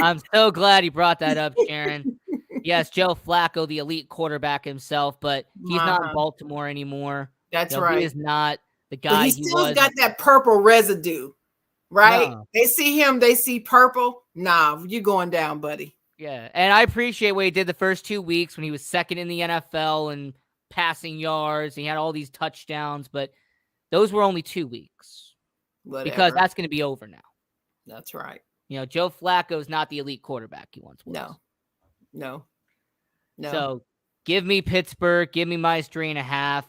I'm so glad you brought that up, Sharon. Yes, Joe Flacco, the elite quarterback himself, but he's not in Baltimore anymore. That's You know, right. he is not the But guy he he still's was. got that purple residue, right? No. They see him, they see purple. Nah, you going down, buddy. Yeah, and I appreciate what he did the first 2 weeks when he was second in the NFL and passing yards. He had all these touchdowns, but those were only 2 weeks. Whatever. Because that's going to be over now. That's right. You know, Joe Flacco is not the elite quarterback he once was. No. So give me Pittsburgh, give me minus 3.5.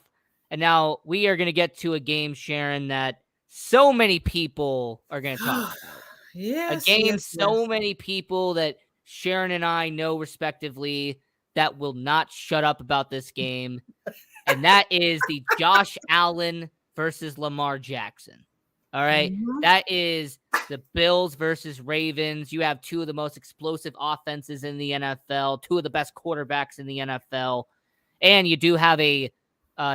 And now we are going to get to a game, Sharon, that so many people are going to talk about. Yes. A game so many people that Sharon and I know respectively that will not shut up about this game. And that is the Josh Allen versus Lamar Jackson. All right. Mhm. That is the Bills versus Ravens. You have two of the most explosive offenses in the NFL, two of the best quarterbacks in the NFL. And you do have a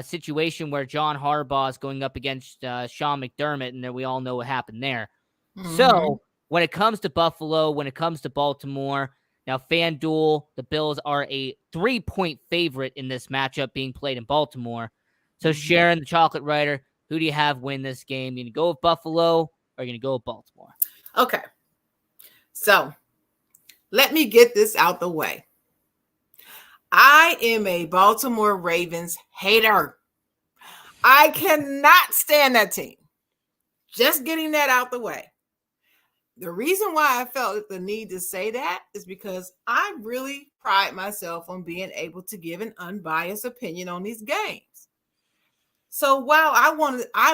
situation where John Harbaugh is going up against Sean McDermott, and then we all know what happened there. Mhm. So when it comes to Buffalo, when it comes to Baltimore, now FanDuel, the Bills are a 3-point favorite in this matchup being played in Baltimore. So Sharon, the chocolate writer, who do you have win this game? You going to go with Buffalo or are you going to go with Baltimore? Okay. So let me get this out the way. I am a Baltimore Ravens hater. I cannot stand that team. Just getting that out the way. The reason why I felt the need to say that is because I really pride myself on being able to give an unbiased opinion on these games. So while I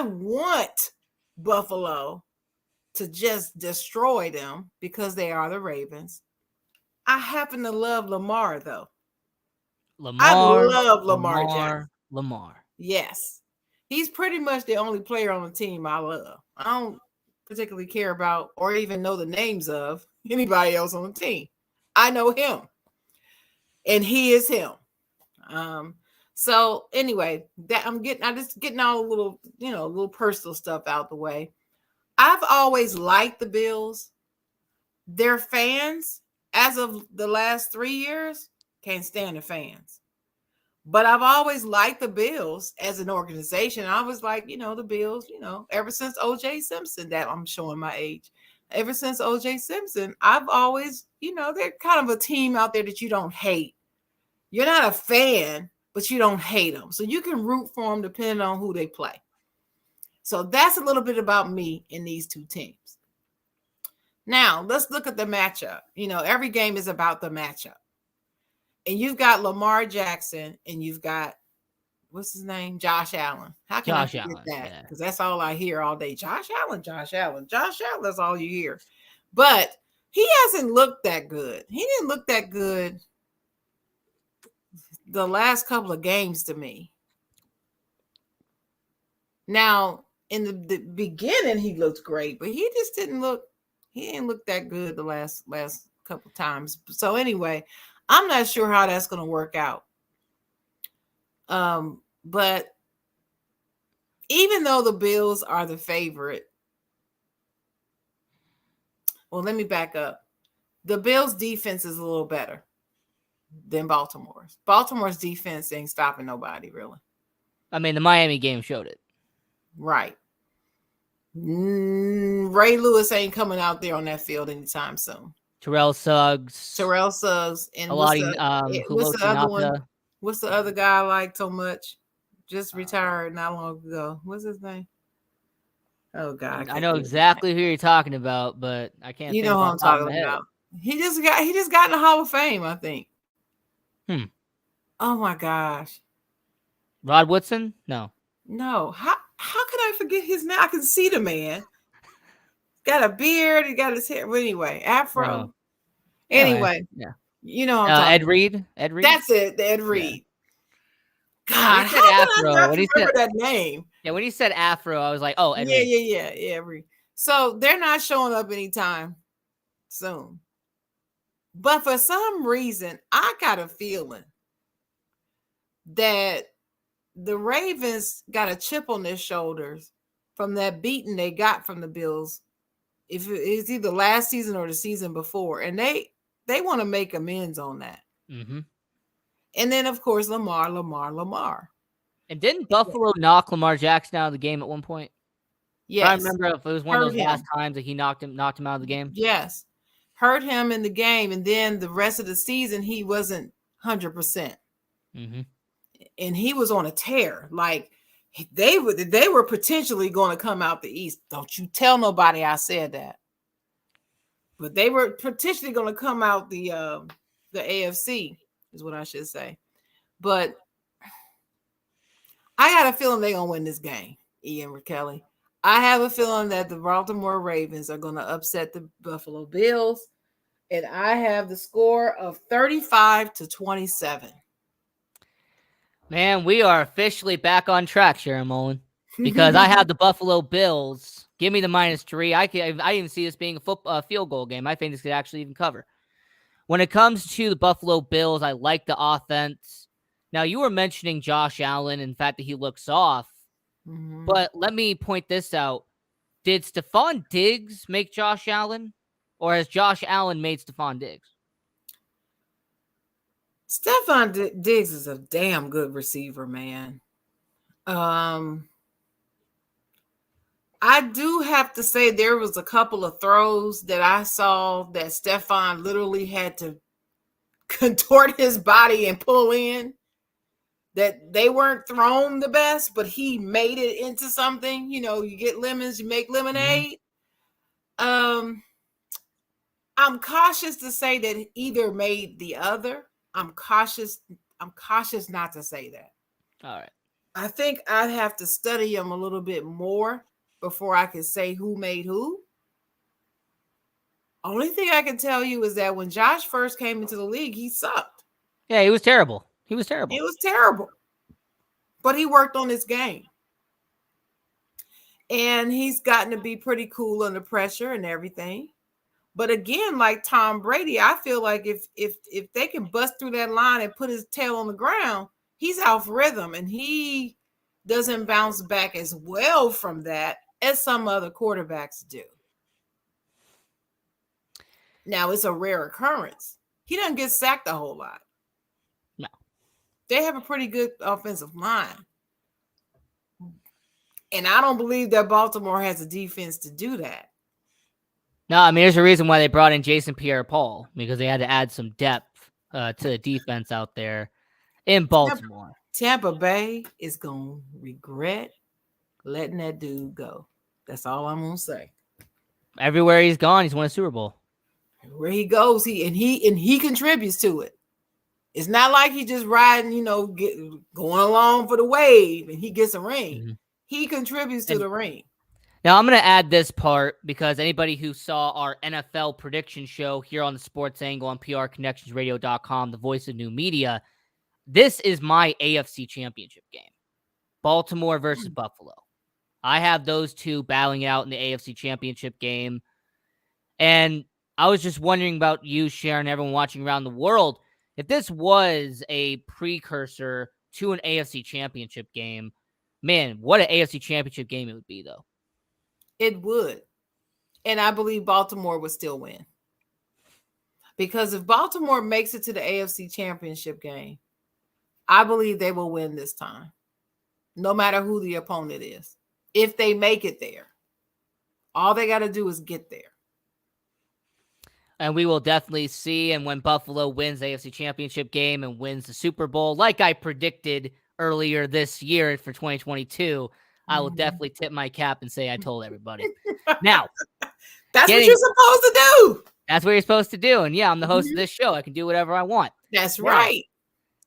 want Buffalo to just destroy them because they are the Ravens, I happen to love Lamar though. I love Lamar Jackson. Lamar. Yes. He's pretty much the only player on the team I love. I don't particularly care about or even know the names of anybody else on the team. I know him. And he is him. So anyway, I'm just getting all a little, little personal stuff out the way. I've always liked the Bills. Their fans, as of the last 3 years, can't stand the fans. But I've always liked the Bills as an organization. I was like, the Bills, ever since O.J. Simpson, that I'm showing my age. Ever since O.J. Simpson, I've always, they're kind of a team out there that you don't hate. You're not a fan, but you don't hate them. So you can root for them depending on who they play. So that's a little bit about me in these two teams. Now, let's look at the matchup. Every game is about the matchup. And you've got Lamar Jackson and you've got, what's his name? Josh Allen. How can I forget that? Because that's all I hear all day. Josh Allen. That's all you hear. But he hasn't looked that good. He didn't look that good the last couple of games to me. Now, in the beginning, he looked great, but he just didn't look He didn't look that good the last couple times. So anyway, I'm not sure how that's going to work out. But even though the Bills are the favorite, well, let me back up. The Bills' defense is a little better than Baltimore's. Baltimore's defense ain't stopping nobody, really. I mean, the Miami game showed it. Right. Ray Lewis ain't coming out there on that field anytime soon. Terrell Suggs. And what's the other one? What's the other guy I like so much? Just retired not long ago. What's his name? Oh God, I know exactly who you're talking about, but I can't. You know who I'm talking about. He just got in the Hall of Fame, I think. Oh my gosh. Rod Woodson? No. How could I forget his name? I can see the man. Got a beard. He got his hair. But anyway, afro. Oh. Anyway, yeah. You know what I'm talking Ed Reed. Ed Reed. That's it. Ed Reed. Yeah. God, how can I not remember that name? Yeah, when he said afro, I was like, oh, Ed Reed. Yeah. Reed. So they're not showing up anytime soon. But for some reason, I got a feeling that the Ravens got a chip on their shoulders from that beating they got from the Bills. If it's either last season or the season before, and they want to make amends on that. Mm-hmm. And then, of course, Lamar. And didn't Buffalo knock Lamar Jackson out of the game at one point? Yes. I remember if it was one of those last times that he knocked him out of the game. Yes. Hurt him in the game, and then the rest of the season he wasn't 100%. Mm-hmm. And he was on a tear. Like they were potentially going to come out the East. Don't you tell nobody I said that. But they were potentially going to come out the AFC is what I should say. But I got a feeling they're going to win this game, Ian Kelly. I have a feeling that the Baltimore Ravens are going to upset the Buffalo Bills. And I have the score of 35-27. Man, we are officially back on track, Sharon Mullen, because I have the Buffalo Bills. Give me the -3. I even see this being a field goal game. I think this could actually even cover. When it comes to the Buffalo Bills, I like the offense. Now, you were mentioning Josh Allen and the fact that he looks off. Mm-hmm. But let me point this out. Did Stephon Diggs make Josh Allen? Or has Josh Allen made Stephon Diggs? Stephon Diggs is a damn good receiver, man. I do have to say there was a couple of throws that I saw that Stephon literally had to contort his body and pull in, that they weren't thrown the best, but he made it into something. You know, you get lemons, you make lemonade. Mm-hmm. I'm cautious to say that either made the other. I'm cautious not to say that. All right. I think I'd have to study him a little bit more before I can say who made who. Only thing I can tell you is that when Josh first came into the league, he sucked. Yeah, he was terrible. He was terrible. But he worked on his game. And he's gotten to be pretty cool under pressure and everything. But again, like Tom Brady, I feel like if they can bust through that line and put his tail on the ground, he's off rhythm, and he doesn't bounce back as well from that as some other quarterbacks do. Now, it's a rare occurrence. He doesn't get sacked a whole lot. No. They have a pretty good offensive line. And I don't believe that Baltimore has a defense to do that. No, I mean, there's a reason why they brought in Jason Pierre-Paul, because they had to add some depth to the defense out there in Baltimore. Tampa Bay is going to regret letting that dude go. That's all I'm going to say. Everywhere he's gone, he's won a Super Bowl. Where he goes, he contributes to it. It's not like he just riding, going along for the wave and he gets a ring. Mm-hmm. He contributes to the ring. Now, I'm going to add this part because anybody who saw our NFL prediction show here on the Sports Angle on prconnectionsradio.com, the voice of new media, this is my AFC championship game. Baltimore versus Buffalo. I have those two battling out in the AFC championship game. And I was just wondering about you, Sharon, everyone watching around the world. If this was a precursor to an AFC championship game, man, what an AFC championship game it would be, though. It would. And I believe Baltimore would still win. Because if Baltimore makes it to the AFC championship game, I believe they will win this time, no matter who the opponent is. If they make it there, all they got to do is get there. And we will definitely see. And when Buffalo wins the AFC championship game and wins the Super Bowl, like I predicted earlier this year for 2022, I will definitely tip my cap and say I told everybody. Now, that's what you're supposed to do. That's what you're supposed to do. And yeah, I'm the host of this show. I can do whatever I want. That's right.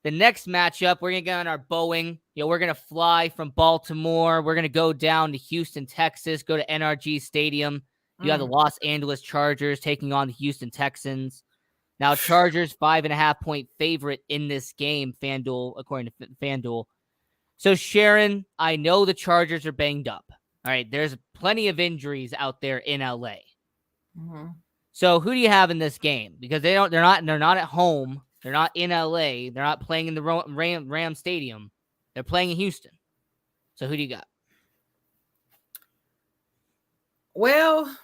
The next matchup, we're going to get on our Boeing. We're going to fly from Baltimore. We're going to go down to Houston, Texas, go to NRG Stadium. You have the Los Angeles Chargers taking on the Houston Texans. Now, Chargers 5.5-point favorite in this game, FanDuel, according to FanDuel. So, Sharon, I know the Chargers are banged up. All right, there's plenty of injuries out there in LA. So, who do you have in this game? Because they're not at home. They're not in LA. They're not playing in the Ram Stadium. They're playing in Houston. So, who do you got? Well,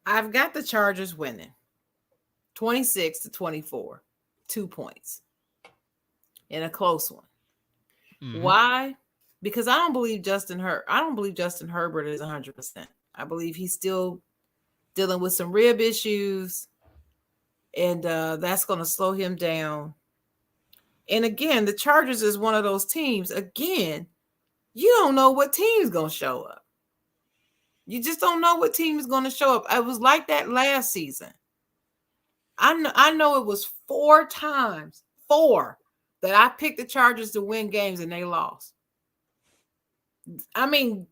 I've got the Chargers winning 26-24, 2 points in a close one. Why? Because I don't believe Justin Herbert is 100%. I believe he's still dealing with some rib issues, and that's going to slow him down. And again, the Chargers is one of those teams. Again, you don't know what team is going to show up. You just don't know what team is going to show up. I was like that last season. I know it was 4 times that I picked the Chargers to win games and they lost. I mean,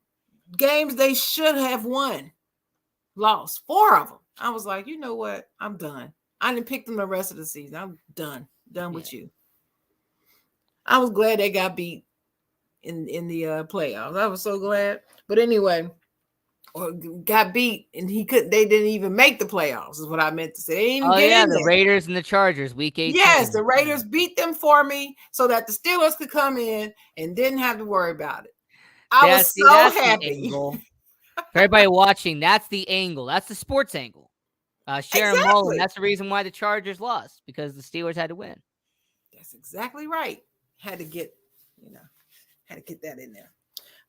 games they should have won, lost 4 of them. I was like, you know what? I'm done. I didn't pick them the rest of the season. I'm done with you. I was glad they got beat in the playoffs. I was so glad. But anyway, or got beat and they didn't even make the playoffs is what I meant to say. They didn't even get in the there. Raiders and the Chargers week 18. Yes, the Raiders beat them for me so that the Steelers could come in and didn't have to worry about it. I was so happy. For everybody watching, that's the angle. That's the sports angle. Sharon Mullen, that's the reason why the Chargers lost, because the Steelers had to win. That's exactly right. Had to get that in there.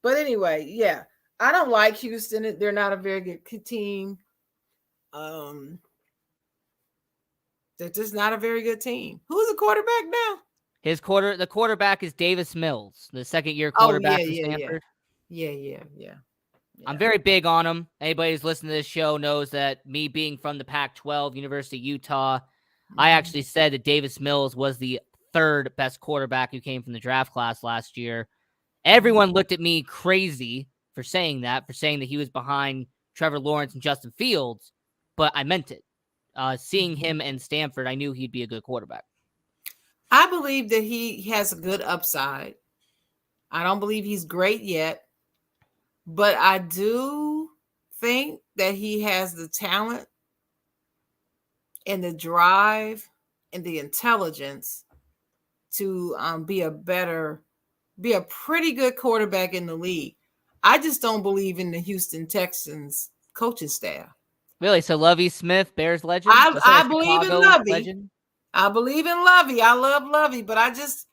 But anyway, yeah. I don't like Houston. They're not a very good team. They're just not a very good team. Who's the quarterback now? The quarterback is Davis Mills, the second-year quarterback from Stanford. Yeah. I'm very big on him. Anybody who's listening to this show knows that me being from the Pac-12, University of Utah, I actually said that Davis Mills was the 3rd best quarterback who came from the draft class last year. Everyone looked at me crazy for saying that he was behind Trevor Lawrence and Justin Fields, but I meant it. Seeing him in Stanford, I knew he'd be a good quarterback. I believe that he has a good upside. I don't believe he's great yet, but I do think that he has the talent and the drive and the intelligence to be a pretty good quarterback in the league. I just don't believe in the Houston Texans coaching staff. Really? So Lovie Smith, Bears legend? I believe in Lovie. Legend? I believe in Lovie. I love Lovie, but I just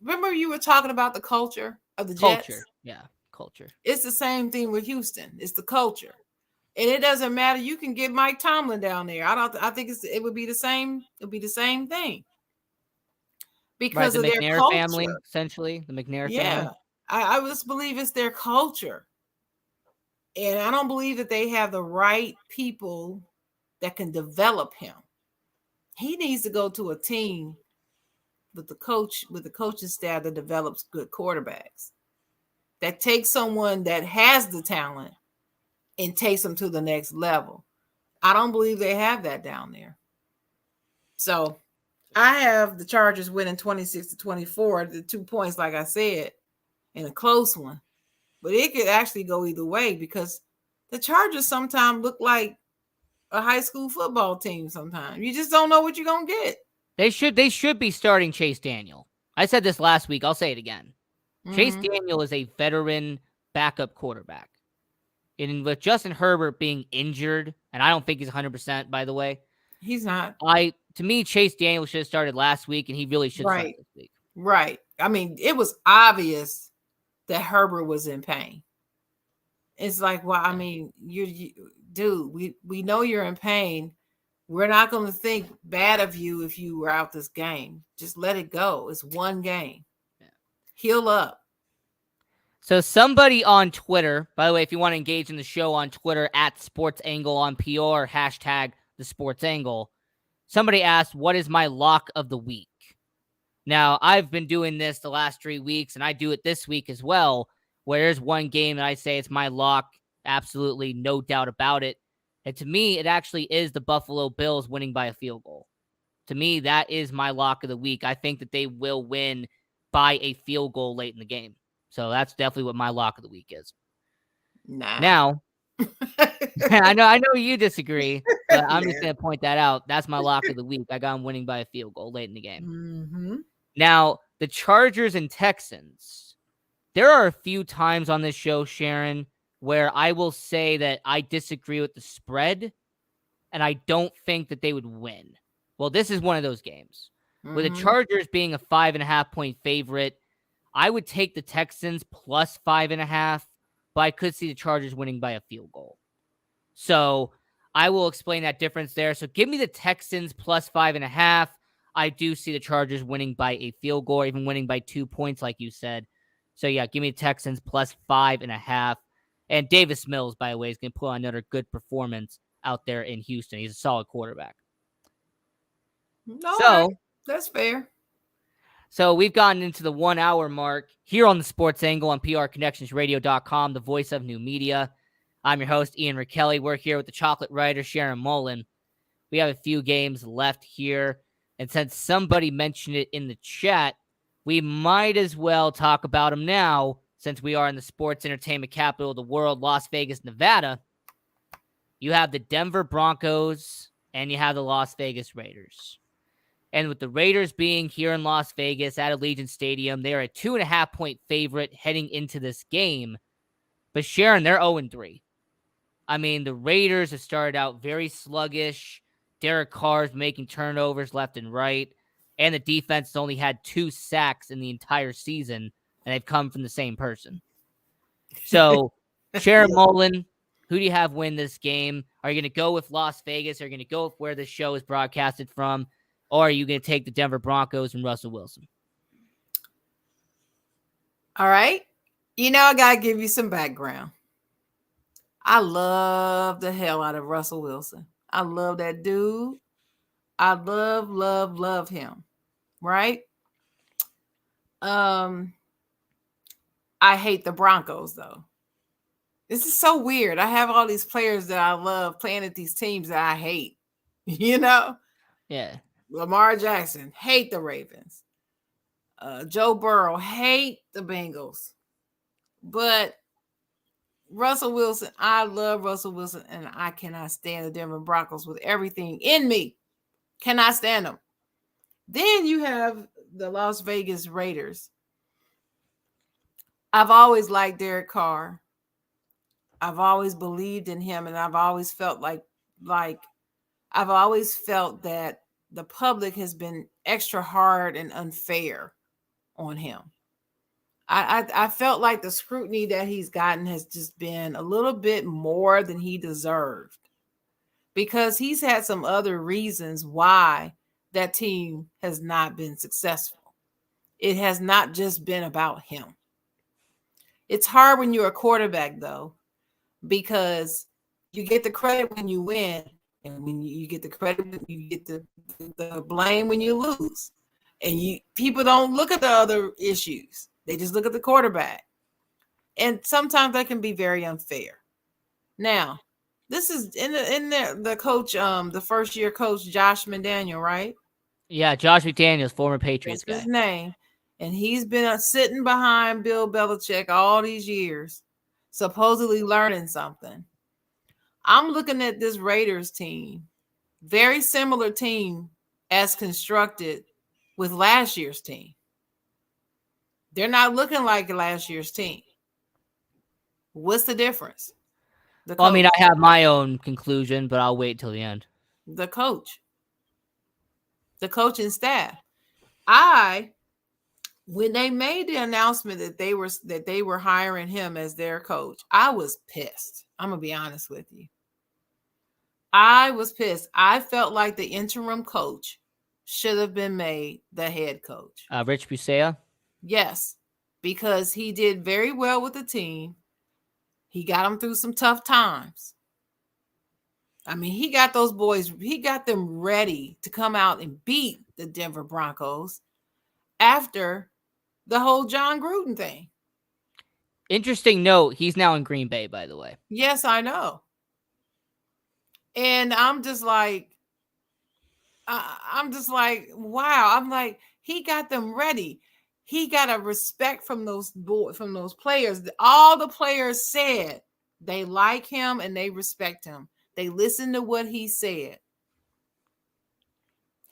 remember you were talking about the culture of the Jets? Culture. Yeah, culture. It's the same thing with Houston. It's the culture. And it doesn't matter. You can get Mike Tomlin down there. I think it would be the same. It'd be the same thing. Because of their McNair family, essentially. The McNair family. I just believe it's their culture. And I don't believe that they have the right people that can develop him. He needs to go to a team with the coaching staff that develops good quarterbacks. That takes someone that has the talent and takes them to the next level. I don't believe they have that down there. So I have the Chargers winning 26-24, the 2 points, like I said, in a close one. but it could actually go either way because the Chargers sometimes look like a high school football team. Sometimes you just don't know what you're gonna get. They should be starting Chase Daniel. I said this last week. I'll say it again. Chase Mm-hmm. Daniel is a veteran backup quarterback. And with Justin Herbert being injured, and I don't think he's 100%, by the way, He's not to me, Chase Daniel should have started last week, and he really should start right. this week. Right. I mean, it was obvious that Herbert was in pain. It's like, well, I Yeah. mean, dude, we know you're in pain. We're not going to think bad of you if you were out this game. Just let it go. It's one game. Yeah. Heal up. So somebody on Twitter, by the way, if you want to engage in the show on Twitter at SportsAngle on PR, hashtag the SportsAngle, somebody asked, what is my lock of the week? Now, I've been doing this the last 3 weeks, and I do it this week as well, where there's one game that I say it's my lock, absolutely no doubt about it. And to me, it actually is the Buffalo Bills winning by a field goal. To me, that is my lock of the week. I think that they will win by a field goal late in the game. So that's definitely what my lock of the week is. Nah. Now, I know you disagree, but I'm just Yeah. going to point that out. That's my lock of the week. I got them winning by a field goal late in the game. Mm-hmm. Now, the Chargers and Texans. There are a few times on this show, Sharon, where I will say that I disagree with the spread, and I don't think that they would win. Well, this is one of those games. With the Mm-hmm. Chargers being a 5.5-point favorite, I would take the Texans plus 5.5, but I could see the Chargers winning by a field goal. So I will explain that difference there. So give me the Texans plus 5.5. I do see the Chargers winning by a field goal, or even winning by 2 points, like you said. So yeah, give me the Texans plus 5.5. And Davis Mills, by the way, is going to put on another good performance out there in Houston. He's a solid quarterback. All right. So That's fair. So we've gotten into the 1 hour mark here on the Sports Angle on PRConnectionsRadio.com, the voice of new media. I'm your host, Ian Rakelli. We're here with the chocolate writer, Sharon Mullen. We have a few games left here. And since somebody mentioned it in the chat, we might as well talk about them now, since we are in the sports entertainment capital of the world, Las Vegas, Nevada. You have the Denver Broncos and you have the Las Vegas Raiders. And with the Raiders being here in Las Vegas at Allegiant Stadium, they are a 2.5-point favorite heading into this game. But Sharon, they're 0-3. I mean, the Raiders have started out very sluggish. Derek Carr's making turnovers left and right. And the defense has only had 2 sacks in the entire season, and they've come from the same person. So, Sharon Mullen, who do you have win this game? Are you going to go with Las Vegas? Are you going to go with where this show is broadcasted from? Or are you going to take the Denver Broncos and Russell Wilson? All right. I got to give you some background. I love the hell out of Russell Wilson. I love that dude. I love him. Right? I hate the Broncos though. This is so weird. I have all these players that I love playing at these teams that I hate. Yeah. Lamar Jackson, hate the Ravens. Joe Burrow, hate the Bengals. But Russell Wilson, I love Russell Wilson, and I cannot stand the Denver Broncos with everything in me. Cannot stand them. Then you have the Las Vegas Raiders. I've always liked Derek Carr. I've always believed in him, and I've always felt like I've always felt that the public has been extra hard and unfair on him. I felt like the scrutiny that he's gotten has just been a little bit more than he deserved, because he's had some other reasons why that team has not been successful. It has not just been about him. It's hard when you're a quarterback, though, because you get the credit when you win, and when you get the credit, you get the blame when you lose. And people don't look at the other issues. They just look at the quarterback. And sometimes that can be very unfair. Now, this is in the coach, the first year coach, Josh McDaniel, right? Yeah, Josh McDaniels, former Patriots That's guy. his name. And he's been sitting behind Bill Belichick all these years. supposedly learning something. I'm looking at this Raiders team, very similar team as constructed with last year's team. They're not looking like last year's team. What's the difference? The Well, I mean, coach. I have my own conclusion, but I'll wait till the end. The coach. The coaching staff. I when they made the announcement that they were hiring him as their coach, I was pissed. I'm gonna be honest with you. I was pissed. I felt like the interim coach should have been made the head coach. Rich Busea. Yes, because he did very well with the team. He got them through some tough times. I mean, he got those boys, he got them ready to come out and beat the Denver Broncos after the whole John Gruden thing. Interesting note, he's now in Green Bay, by the way. Yes, I know. And I'm just like, wow. I'm like, he got them ready. He got a respect from those players. All the players said they like him and they respect him. They listened to what he said.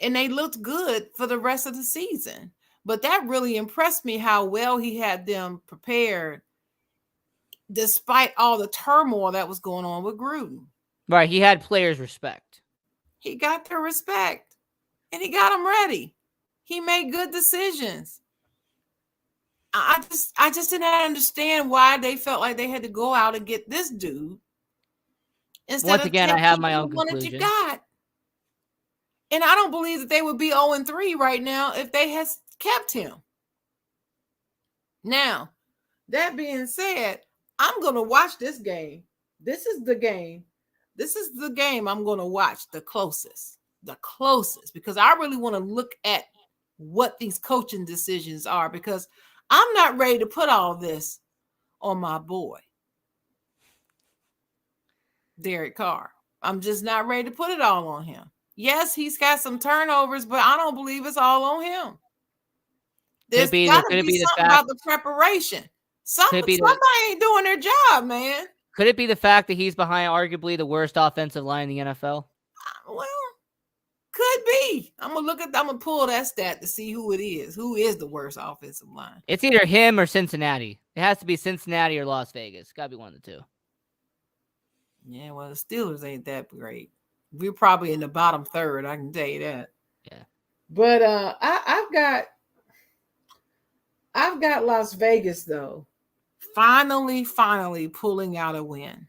And they looked good for the rest of the season. But that really impressed me how well he had them prepared despite all the turmoil that was going on with Gruden. Right, he had players' respect. He got their respect and he got them ready. He made good decisions. I just didn't understand why they felt like they had to go out and get this dude instead Once of again, I have my own conclusion. you got. And I don't believe that they would be 0-3 right now if they had kept him. Now, that being said, I'm going to watch this game. This is the game. This is the game I'm going to watch the closest, because I really want to look at what these coaching decisions are, because I'm not ready to put all this on my boy, Derek Carr. I'm just not ready to put it all on him. Yes, he's got some turnovers, but I don't believe it's all on him. There's got to be something about the preparation. Somebody ain't doing their job, man. Could it be the fact that he's behind arguably the worst offensive line in the NFL? Well, could be. I'm gonna pull that stat to see who it is. Who is the worst offensive line? It's either him or Cincinnati. It has to be Cincinnati or Las Vegas. Got to be one of the two. Yeah, well, the Steelers ain't that great. We're probably in the bottom third. I can tell you that. Yeah. But I've got Las Vegas though. Finally pulling out a win.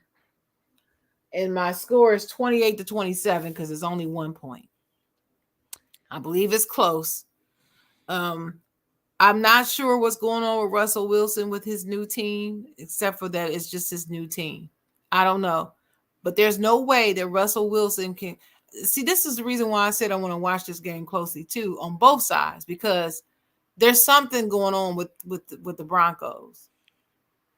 And my score is 28-27 because it's only 1 point. I believe it's close. I'm not sure what's going on with Russell Wilson with his new team, except for that it's just his new team. I don't know. But there's no way that Russell Wilson can see. This is the reason why I said I want to watch this game closely too, on both sides, because there's something going on with the Broncos.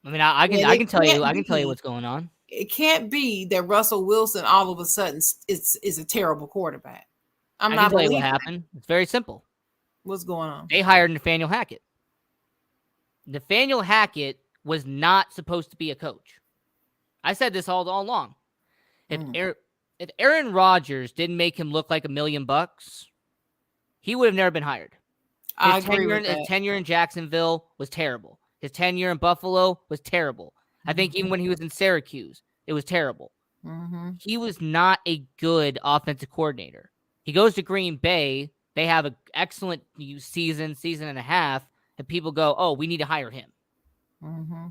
I mean, I can tell you what's going on. It can't be that Russell Wilson all of a sudden is a terrible quarterback. I can tell you what happened. It's very simple. What's going on? They hired Nathaniel Hackett. Nathaniel Hackett was not supposed to be a coach. I said this all along. If Aaron Rodgers didn't make him look like $1 million, he would have never been hired. His tenure in Jacksonville was terrible. His tenure in Buffalo was terrible. I think even when he was in Syracuse, it was terrible. Mm-hmm. He was not a good offensive coordinator. He goes to Green Bay. They have an excellent season and a half, and people go, oh, we need to hire him. Mm-hmm.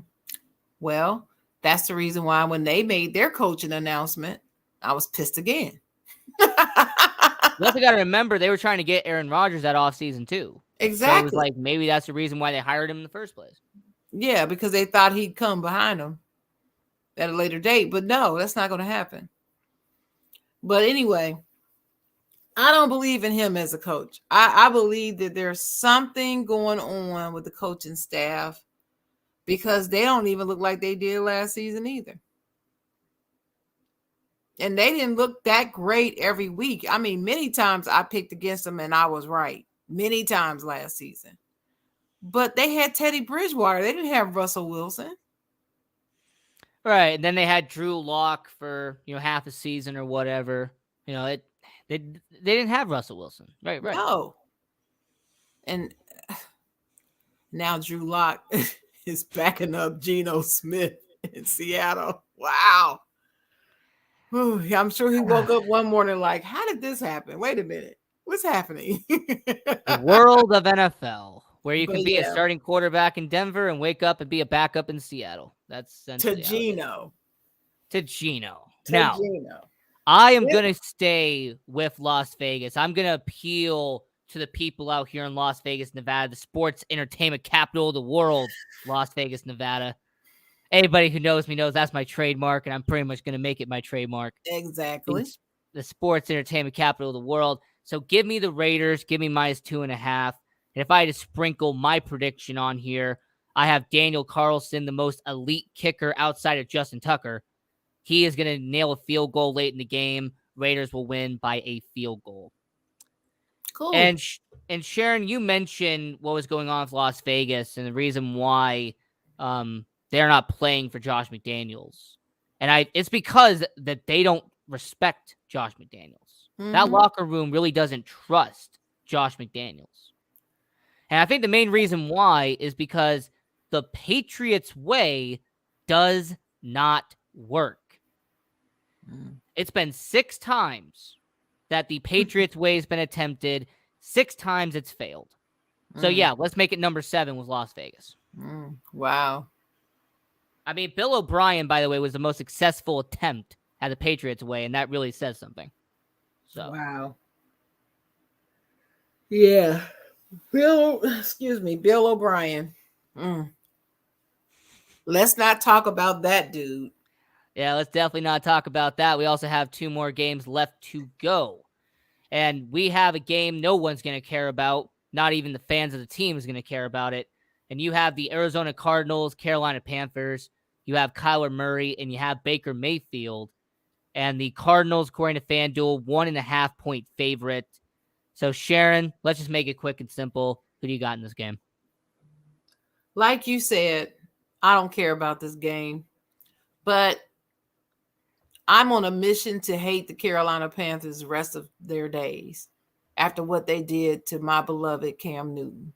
Well, that's the reason why when they made their coaching announcement, I was pissed again. You also got to remember, they were trying to get Aaron Rodgers that offseason too. Exactly. So it was like, maybe that's the reason why they hired him in the first place. Yeah, because they thought he'd come behind them at a later date. But no, that's not going to happen. But anyway, I don't believe in him as a coach. I believe that there's something going on with the coaching staff, because they don't even look like they did last season either. And they didn't look that great every week. I mean, many times I picked against them and I was right. Many times last season. But they had Teddy Bridgewater. They didn't have Russell Wilson. Right, and then they had Drew Lock for half a season or whatever. They didn't have Russell Wilson. Right. No. And now Drew Lock is backing up Geno Smith in Seattle. Wow. Whew, I'm sure he woke up one morning like, how did this happen? Wait a minute. What's happening? The world of NFL, where you But can be a yeah, starting quarterback in Denver and wake up and be a backup in Seattle. That's to essentially how it is. Geno. To Geno. To Now, Geno. I am Yep. going to stay with Las Vegas. I'm going to appeal to the people out here in Las Vegas, Nevada, the sports entertainment capital of the world, Las Vegas, Nevada. Anybody who knows me knows that's my trademark, and I'm pretty much going to make it my trademark. Exactly. The sports entertainment capital of the world. So give me the Raiders, give me -2.5. And if I had to sprinkle my prediction on here, I have Daniel Carlson, the most elite kicker outside of Justin Tucker. He is going to nail a field goal late in the game. Raiders will win by a field goal. Cool. And Sharon, you mentioned what was going on with Las Vegas and the reason why they're not playing for Josh McDaniels. And it's because that they don't respect Josh McDaniels. That locker room really doesn't trust Josh McDaniels. And I think the main reason why is because the Patriots way does not work. It's been 6 times that the Patriots way has been attempted. 6 times it's failed. So yeah, let's make it number 7 with Las Vegas. Wow. I mean, Bill O'Brien, by the way, was the most successful attempt at the Patriots way, and that really says something. So Wow. Yeah. Bill O'Brien. Let's not talk about that dude. Yeah, let's definitely not talk about that. We also have 2 more games left to go. And we have a game no one's going to care about. Not even the fans of the team is going to care about it. And you have the Arizona Cardinals, Carolina Panthers. You have Kyler Murray, and you have Baker Mayfield. And the Cardinals, according to FanDuel, 1.5-point favorite. So, Sharon, let's just make it quick and simple. Who do you got in this game? Like you said, I don't care about this game. But I'm on a mission to hate the Carolina Panthers the rest of their days after what they did to my beloved Cam Newton.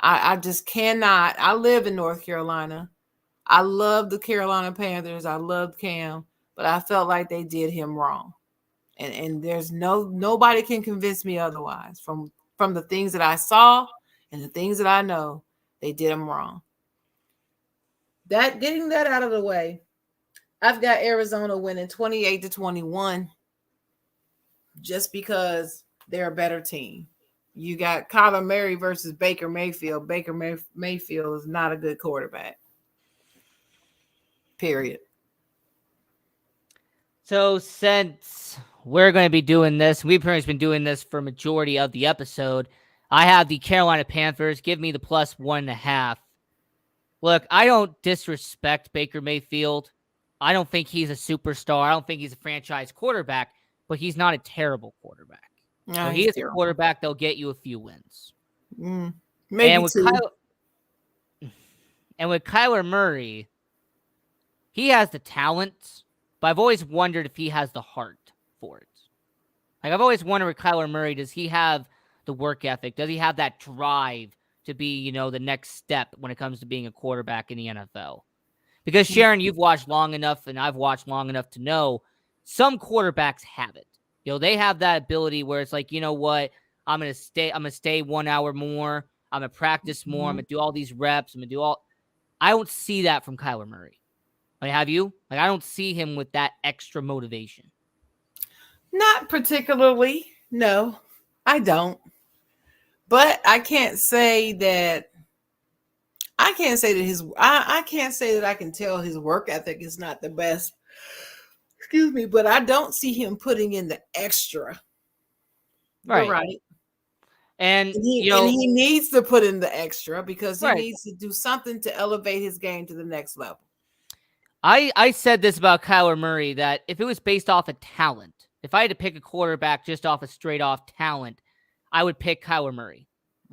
I just cannot. I live in North Carolina. I love the Carolina Panthers. I love Cam, but I felt like they did him wrong. And there's nobody can convince me otherwise. From the things that I saw and the things that I know, they did him wrong. Getting that out of the way, I've got Arizona winning 28-21 just because they're a better team. You got Kyler Murray versus Baker Mayfield. Baker Mayfield is not a good quarterback. Period. So since we're going to be doing this, we've pretty much been doing this for majority of the episode, I have the Carolina Panthers. Give me the +1.5. Look, I don't disrespect Baker Mayfield. I don't think he's a superstar. I don't think he's a franchise quarterback, but he's not a terrible quarterback. No, he is a quarterback that'll get you a few wins. Maybe and with two. Kyler Murray, he has the talent, but I've always wondered if he has the heart for it. Like, I've always wondered with Kyler Murray, does he have the work ethic? Does he have that drive to be, the next step when it comes to being a quarterback in the NFL? Because, Sharon, you've watched long enough, and I've watched long enough to know some quarterbacks have it. They have that ability where it's like, you know what? I'm going to stay 1 hour more. I'm going to practice more. I'm going to do all these reps. I don't see that from Kyler Murray. Like, have you? Like, I don't see him with that extra motivation. Not particularly. No, I don't. But I can't say that I can't say that I can tell his work ethic is not the best. Excuse me, but I don't see him putting in the extra. Right. You're right. And he needs to put in the extra because he right. needs to do something to elevate his game to the next level. I said this about Kyler Murray, that if it was based off of talent, if I had to pick a quarterback just off of straight off talent, I would pick Kyler Murray.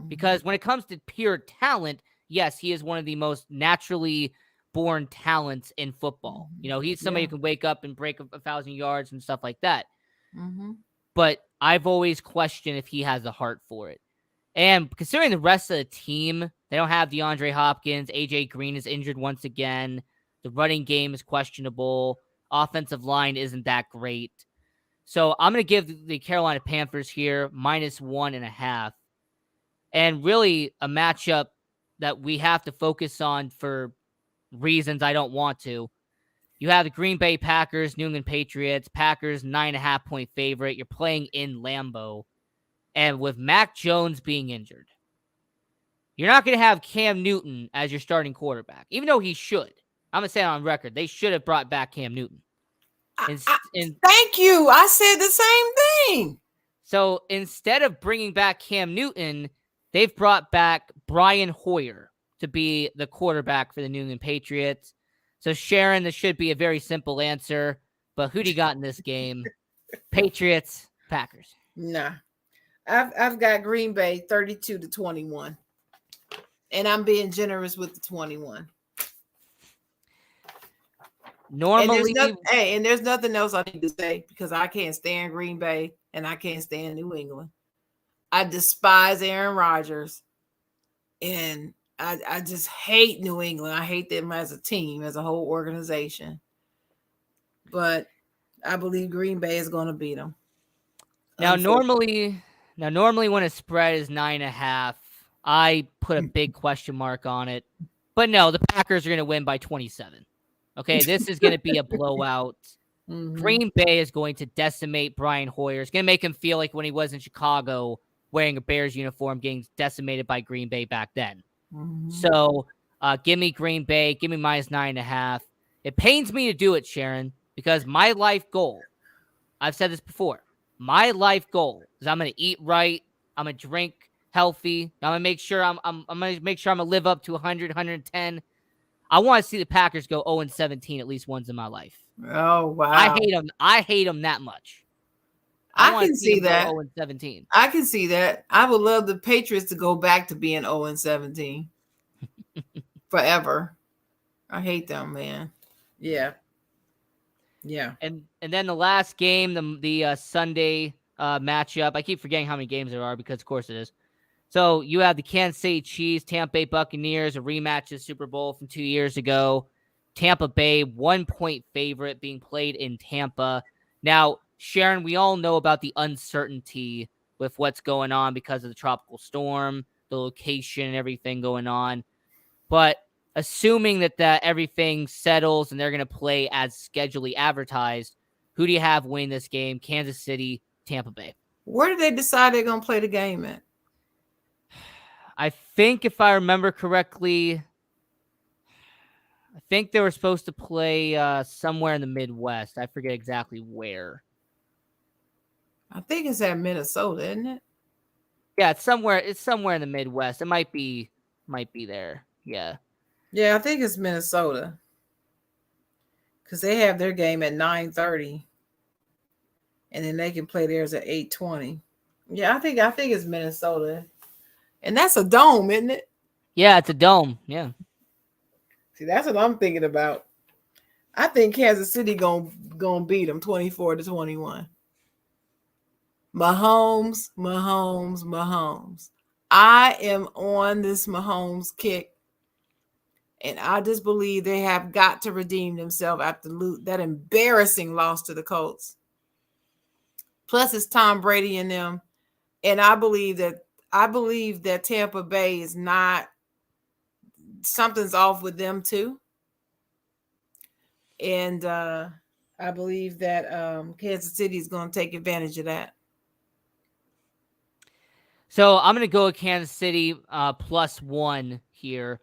Because when it comes to pure talent, yes, he is one of the most naturally born talents in football. You know, he's somebody Yeah. who can wake up and break 1,000 yards and stuff like that. Mm-hmm. But I've always questioned if he has the heart for it. And considering the rest of the team, they don't have DeAndre Hopkins. AJ Green is injured once again. The running game is questionable. Offensive line isn't that great. So I'm going to give the Carolina Panthers here -1.5. And really a matchup that we have to focus on for reasons I don't want to. You have the Green Bay Packers, New England Patriots. Packers 9.5-point favorite. You're playing in Lambeau. And with Mac Jones being injured, you're not going to have Cam Newton as your starting quarterback, even though he should. I'm going to say it on record. They should have brought back Cam Newton. Thank you. I said the same thing. So instead of bringing back Cam Newton, they've brought back Brian Hoyer to be the quarterback for the New England Patriots. So, Sharon, this should be a very simple answer. But who do you got in this game? Patriots, Packers. Nah. I've got Green Bay 32-21. And I'm being generous with the 21. Normally, and there's nothing else I need to say because I can't stand Green Bay and I can't stand New England. I despise Aaron Rodgers, and I just hate New England. I hate them as a team, as a whole organization. But I believe Green Bay is going to beat them. Now, normally when a spread is 9.5, I put a big question mark on it. But no, the Packers are going to win by 27. Okay, this is going to be a blowout. Mm-hmm. Green Bay is going to decimate Brian Hoyer. It's going to make him feel like when he was in Chicago wearing a Bears uniform, getting decimated by Green Bay back then. Mm-hmm. So give me Green Bay. Give me -9.5. It pains me to do it, Sharon, because my life goal, I've said this before, my life goal is I'm going to eat right. I'm going to drink healthy. I'm going to make sure I'm going to make sure I'm going to live up to 100, 110. I want to see the Packers go 0-17 at least once in my life. Oh, wow. I hate them that much. I can see that. 0-17. I can see that. I would love the Patriots to go back to being 0-17 forever. I hate them, man. Yeah. Yeah. And then the last game, the Sunday matchup. I keep forgetting how many games there are because, of course, it is. So you have the Kansas City Chiefs, Tampa Bay Buccaneers, a rematch of the Super Bowl from 2 years ago. Tampa Bay, 1-point favorite being played in Tampa. Now, Sharon, we all know about the uncertainty with what's going on because of the tropical storm, the location, and everything going on. But assuming that everything settles and they're going to play as scheduled advertised, who do you have win this game? Kansas City, Tampa Bay. Where did they decide they're going to play the game at? I think if I remember correctly, I think they were supposed to play somewhere in the Midwest. I forget exactly where. I think it's at Minnesota, isn't it? Yeah, it's somewhere in the Midwest. It might be there. Yeah. Yeah, I think it's Minnesota. Because they have their game at 9:30. And then they can play theirs at 8:20. Yeah, I think it's Minnesota. And that's a dome, isn't it? Yeah, it's a dome. Yeah. See, that's what I'm thinking about. I think Kansas City gonna beat them 24-21. Mahomes. I am on this Mahomes kick. And I just believe they have got to redeem themselves after that embarrassing loss to the Colts. Plus, it's Tom Brady and them. And I believe that Tampa Bay is not, something's off with them too. And I believe that Kansas City is going to take advantage of that. So I'm going to go with Kansas City +1 here.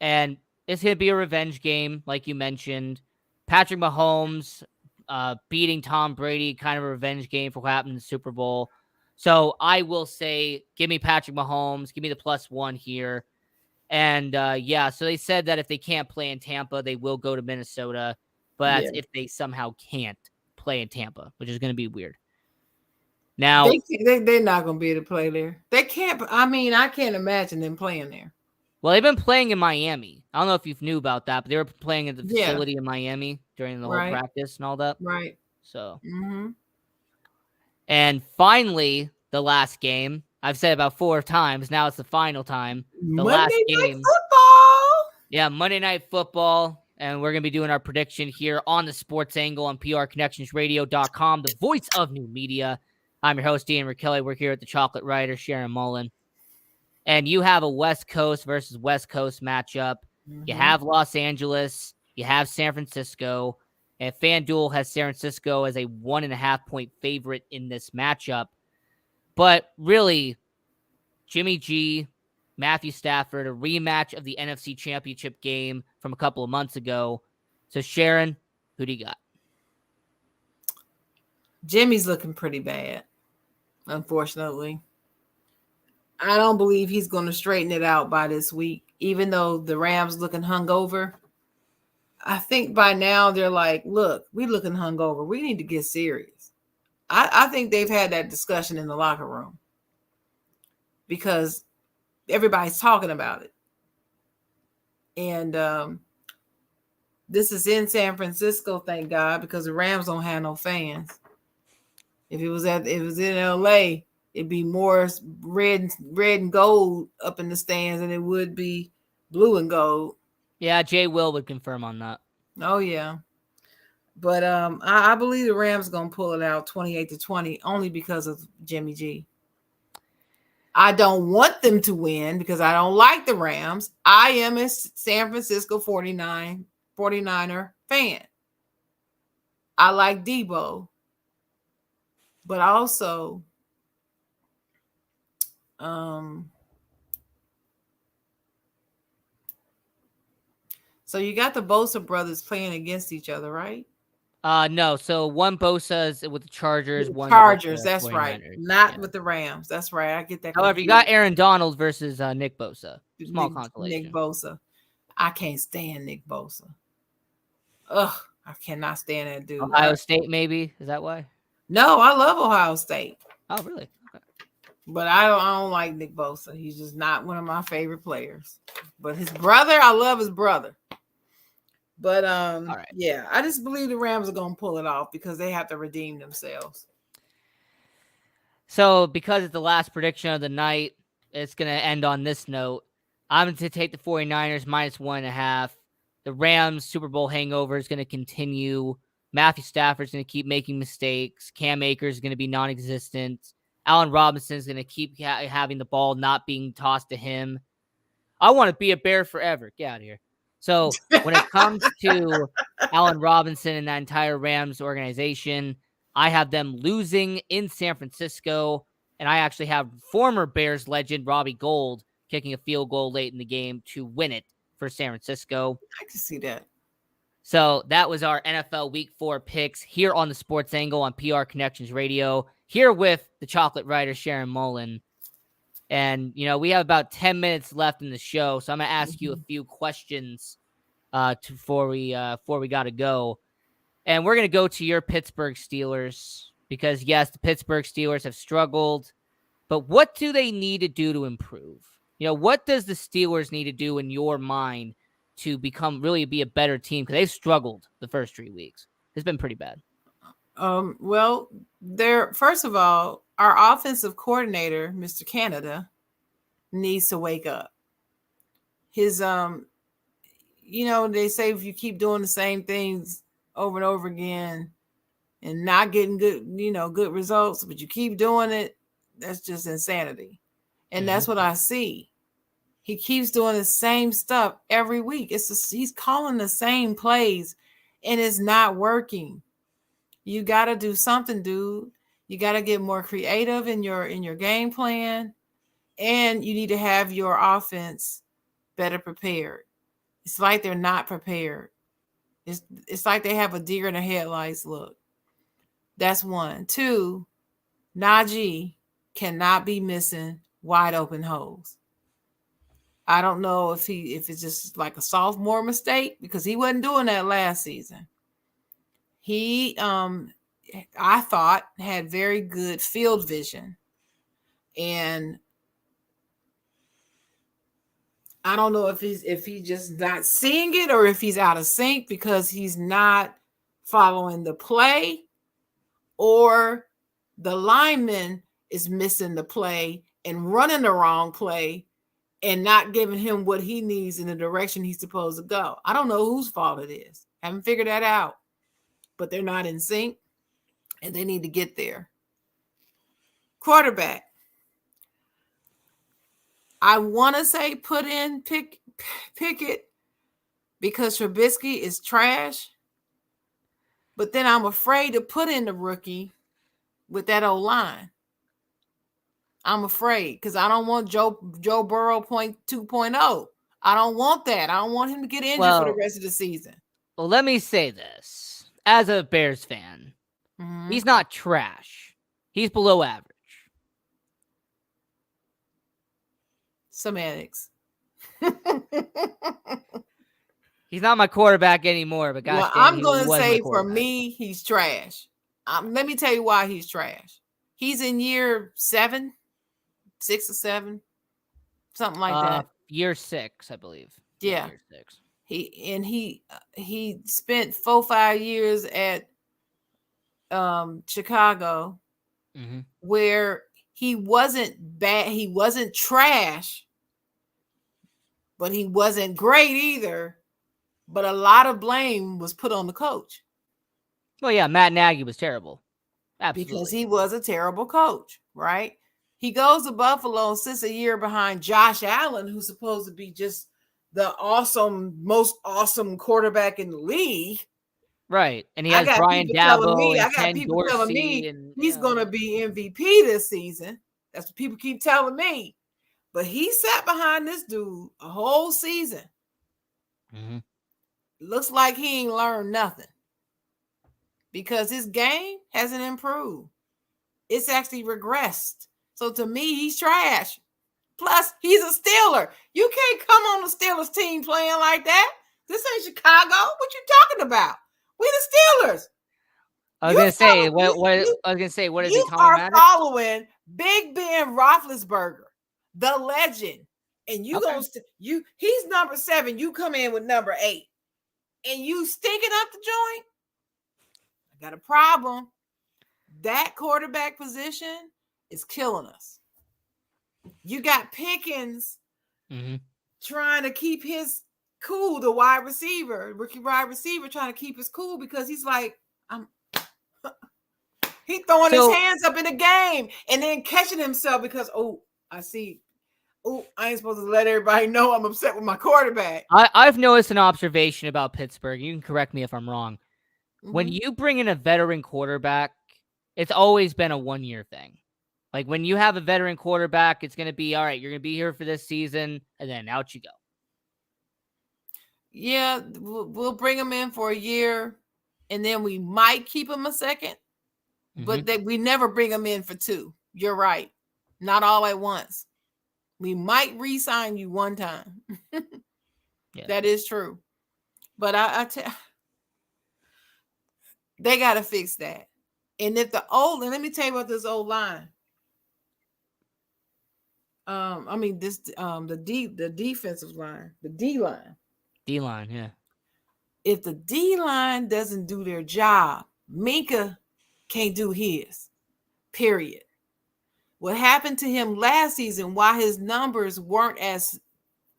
And it's going to be a revenge game, like you mentioned. Patrick Mahomes beating Tom Brady, kind of a revenge game for what happened in the Super Bowl. So I will say, give me Patrick Mahomes. Give me the +1 here. And so they said that if they can't play in Tampa, they will go to Minnesota. But that's if they somehow can't play in Tampa, which is going to be weird. Now, they're not going to be able to play there. They can't. I mean, I can't imagine them playing there. Well, they've been playing in Miami. I don't know if you knew about that, but they were playing at the Yeah. facility in Miami during the whole Right. practice and all that. Right. So, Mm-hmm. and finally, the last game. I've said about 4 times. Now it's the final time. The last Monday Night game. Football. Yeah, Monday Night Football. And we're going to be doing our prediction here on the Sports Angle on prconnectionsradio.com, the voice of new media. I'm your host, Ian Kelly. We're here at the Chocolate Writer, Sharon Mullen. And you have a West Coast versus West Coast matchup. You Mm-hmm. have Los Angeles. You have San Francisco. And FanDuel has San Francisco as a 1.5-point favorite in this matchup. But really, Jimmy G, Matthew Stafford, a rematch of the NFC Championship game from a couple of months ago. So, Sharon, who do you got? Jimmy's looking pretty bad, unfortunately. I don't believe he's going to straighten it out by this week, even though the Rams looking hungover. I think by now they're like, look, we looking hungover. We need to get serious. I think they've had that discussion in the locker room because everybody's talking about it. And this is in San Francisco, thank God, because the Rams don't have no fans. If it was in LA, it'd be more red and gold up in the stands than it would be blue and gold. Yeah, Jay Will would confirm on that. Oh yeah. But I believe the Rams gonna pull it out 28-20 only because of Jimmy G. I don't want them to win because I don't like the Rams. I am a San Francisco 49er fan. I like Debo. But also so you got the Bosa brothers playing against each other, right? No. So one Bosa's with the Chargers, one with Chargers, the that's right. 49ers. Not Yeah. with the Rams. That's right. I get that However, you confused. got Aaron Donald versus Nick Bosa. Small Nick consolation. Bosa. I can't stand Nick Bosa. Ugh, I cannot stand that dude. Ohio State, maybe? Is that why? No, I love Ohio State. Oh, really? Okay. But I don't like Nick Bosa. He's just not one of my favorite players. But his brother, I love his brother. But All right. yeah, I just believe the Rams are gonna pull it off because they have to redeem themselves. So because it's the last prediction of the night, it's gonna end on this note. I'm going to take the 49ers minus 1.5. The Rams Super Bowl hangover is going to continue. Matthew Stafford's going to keep making mistakes. Cam Akers is going to be non-existent. Allen Robinson is going to keep having the ball not being tossed to him. I want to be a Bear forever. Get out of here. So when it comes to Allen Robinson and that entire Rams organization, I have them losing in San Francisco, and I actually have former Bears legend Robbie Gould kicking a field goal late in the game to win it for San Francisco. I can see that. So that was our NFL Week 4 picks here on the Sports Angle on PR Connections Radio, here with the Chocolate Writer, Sharon Mullen. And, you know, we have about 10 minutes left in the show, so I'm going to ask you a few questions before we got to go. And we're going to go to your Pittsburgh Steelers because, yes, the Pittsburgh Steelers have struggled, but what do they need to do to improve? You know, what does the Steelers need to do in your mind to really be a better team? Because they've struggled the first 3 weeks. It's been pretty bad. Well, first of all, our offensive coordinator, Mr. Canada, needs to wake up. His you know, they say if you keep doing the same things over and over again and not getting good results, but you keep doing it, that's just insanity. And that's what I see. He keeps doing the same stuff every week. He's calling the same plays and it's not working. You got to do something, dude. You got to get more creative in your game plan, and you need to have your offense better prepared. It's like they're not prepared. It's like they have a deer in the headlights look. That's one. Two, Najee cannot be missing wide open holes. I don't know if it's just like a sophomore mistake because he wasn't doing that last season. He I thought had very good field vision, and I don't know if he's just not seeing it or if he's out of sync because he's not following the play, or the lineman is missing the play and running the wrong play and not giving him what he needs in the direction he's supposed to go. I don't know whose fault it is. Haven't figured that out. But they're not in sync and they need to get there. Quarterback. I want to say put in Pickett because Trubisky is trash. But then I'm afraid to put in the rookie with that old line. I'm afraid because I don't want Joe Burrow 2.0. I don't want that. I don't want him to get injured for the rest of the season. Well, let me say this. As a Bears fan, he's not trash. He's below average. Semantics. He's not my quarterback anymore, but gosh, I'm going to say for me, he's trash. Let me tell you why he's trash. He's in year 6 or 7, something like that. Year 6, I believe. Yeah, year 6. He spent 4-5 years at Chicago, where he wasn't bad. He wasn't trash, but he wasn't great either. But a lot of blame was put on the coach. Well, yeah, Matt Nagy was terrible. Absolutely. Because he was a terrible coach, right? He goes to Buffalo, sits a year behind Josh Allen, who's supposed to be just the most awesome quarterback in the league. Right. And he has Brian Daboll and Ken people Dorsey telling me he's going to be MVP this season. That's what people keep telling me. But he sat behind this dude a whole season. Looks like he ain't learned nothing because his game hasn't improved. It's actually regressed. So to me, he's trash. Plus, he's a Steeler. You can't come on the Steelers team playing like that. This ain't Chicago. What you talking about? We the Steelers. I was gonna say what is it? You are following Big Ben Roethlisberger, the legend, and he's number 7. You come in with number 8, and you stinking up the joint. I got a problem. That quarterback position is killing us. You got Pickens trying to keep his cool, the rookie wide receiver trying to keep his cool because he's like, he's throwing his hands up in the game and then catching himself because, I ain't supposed to let everybody know I'm upset with my quarterback. I've noticed an observation about Pittsburgh. You can correct me if I'm wrong. When you bring in a veteran quarterback, it's always been a 1-year thing. Like when you have a veteran quarterback, it's going to be, all right, you're going to be here for this season, and then out you go. Yeah, we'll bring him in for a year, and then we might keep him a second, but we never bring him in for 2. You're right. Not all at once. We might re-sign you one time. Yeah. That is true. But they got to fix that. And if let me tell you about this old line. The defensive line, the D-line. D-line, yeah. If the D-line doesn't do their job, Minka can't do his, period. What happened to him last season, why his numbers weren't as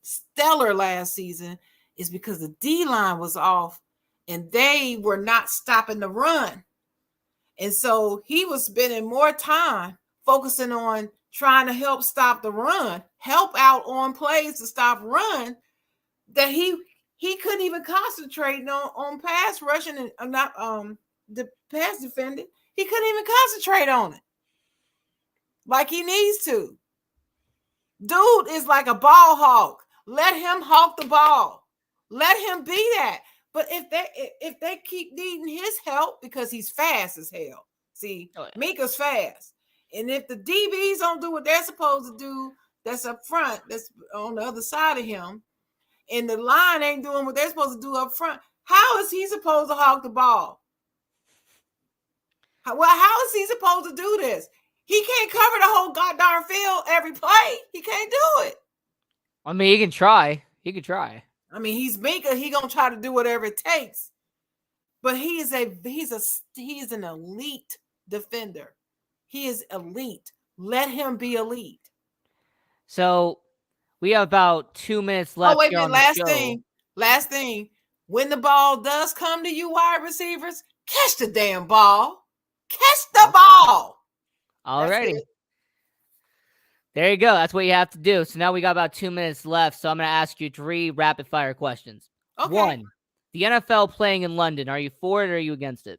stellar last season, is because the D-line was off and they were not stopping the run. And so he was spending more time focusing on trying to help stop the run, help out on plays to stop run, that he couldn't even concentrate on pass rushing and the pass defending. He couldn't even concentrate on it like he needs to. Dude is like a ball hawk. Let him hawk the ball. Let him be that. But if they keep needing his help because he's fast as hell. See, Minka's fast. And if the DBs don't do what they're supposed to do, that's up front, that's on the other side of him, and the line ain't doing what they're supposed to do up front, how is he supposed to hog the ball? How is he supposed to do this? He can't cover the whole goddamn field every play. He can't do it. I mean, he can try. He could try. I mean, he's Minka. He gonna try to do whatever it takes. But he is an elite defender. He is elite. Let him be elite. So we have about 2 minutes Oh, left wait a here minute. on the show. Last thing. When the ball does come to you, wide receivers, catch the damn ball. Catch the ball. That's Alrighty. it. There you go. That's what you have to do. So now we got about 2 minutes left. So I'm going to ask you 3 rapid fire questions. Okay. 1, the NFL playing in London. Are you for it or are you against it?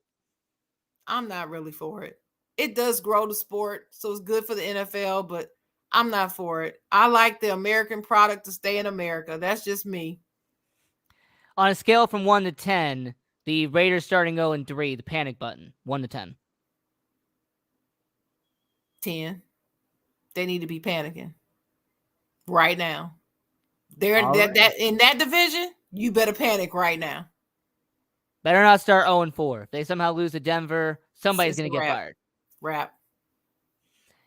I'm not really for it. It does grow the sport, so it's good for the NFL, but I'm not for it. I like the American product to stay in America. That's just me. On a scale from 1 to 10, the Raiders starting 0-3, the panic button, 1 to 10. 10. They need to be panicking right now. They're Alright. that in that division, you better panic right now. Better not start 0-4. If they somehow lose to Denver, somebody's It's going a to get wrap. fired. Wrap.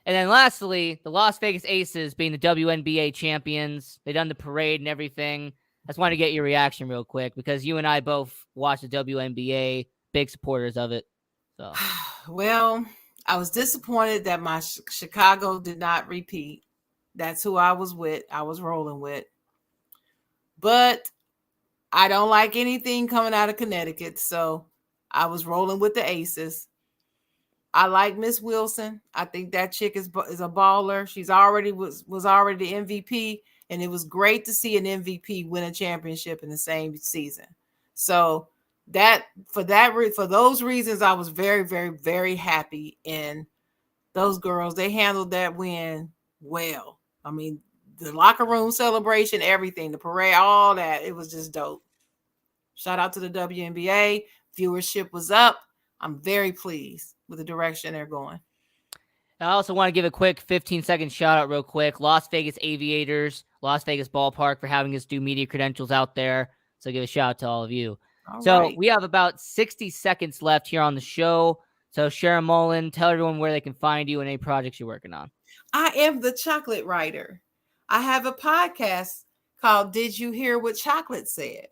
And then lastly, the Las Vegas Aces being the WNBA champions. They done the parade and everything. I just wanted to get your reaction real quick because you and I both watch the WNBA, big supporters of it. So, well, I was disappointed that my Chicago did not repeat. That's who I was with. I was rolling with. But I don't like anything coming out of Connecticut, so I was rolling with the Aces. I like Miss Wilson. I think that chick is a baller. She's already was already the MVP, and it was great to see an MVP win a championship in the same season. So for those reasons, I was very, very, very happy. And those girls, they handled that win well. I mean, the locker room celebration, everything, the parade, all that, it was just dope. Shout out to the WNBA. Viewership was up. I'm very pleased with the direction they're going. I also want to give a quick 15-second shout out real quick. Las Vegas Aviators, Las Vegas Ballpark for having us do media credentials out there. So give a shout out to all of you. All so right. we have about 60 seconds left here on the show. So Sharon Mullen, tell everyone where they can find you and any projects you're working on. I am the chocolate writer. I have a podcast called Did You Hear What Chocolate Said?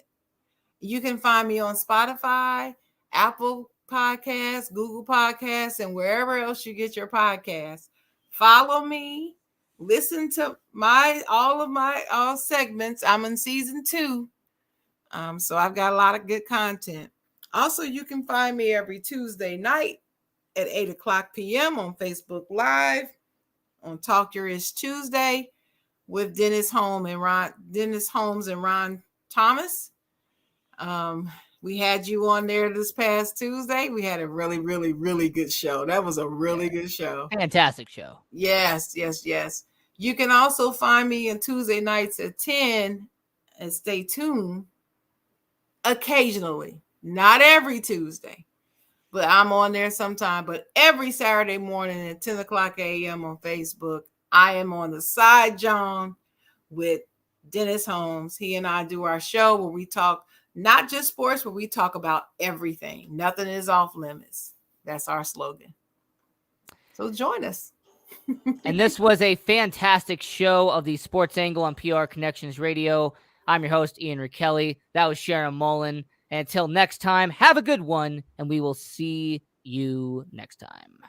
You can find me on Spotify, Apple Podcasts, Google Podcasts, and wherever else you get your podcasts. Follow me. Listen to all segments. I'm in season 2. So I've got a lot of good content. Also, you can find me every Tuesday night at 8:00 p.m. on Facebook Live on Talk Your Ish Tuesday with Dennis Holmes and Ron Thomas. We had you on there this past Tuesday. We had a really, really, really good show. That was a really good show. Fantastic show. Yes. You can also find me on Tuesday nights at 10 and stay tuned occasionally. Not every Tuesday, but I'm on there sometime. But every Saturday morning at 10:00 a.m. on Facebook, I am on the Side John with Dennis Holmes. He and I do our show where we talk not just sports, but we talk about everything. Nothing is off limits. That's our slogan. So join us. And this was a fantastic show of the Sports Angle on PR Connections Radio. I'm your host, Ian Rickelli. That was Sharon Mullen. And until next time, have a good one, and we will see you next time.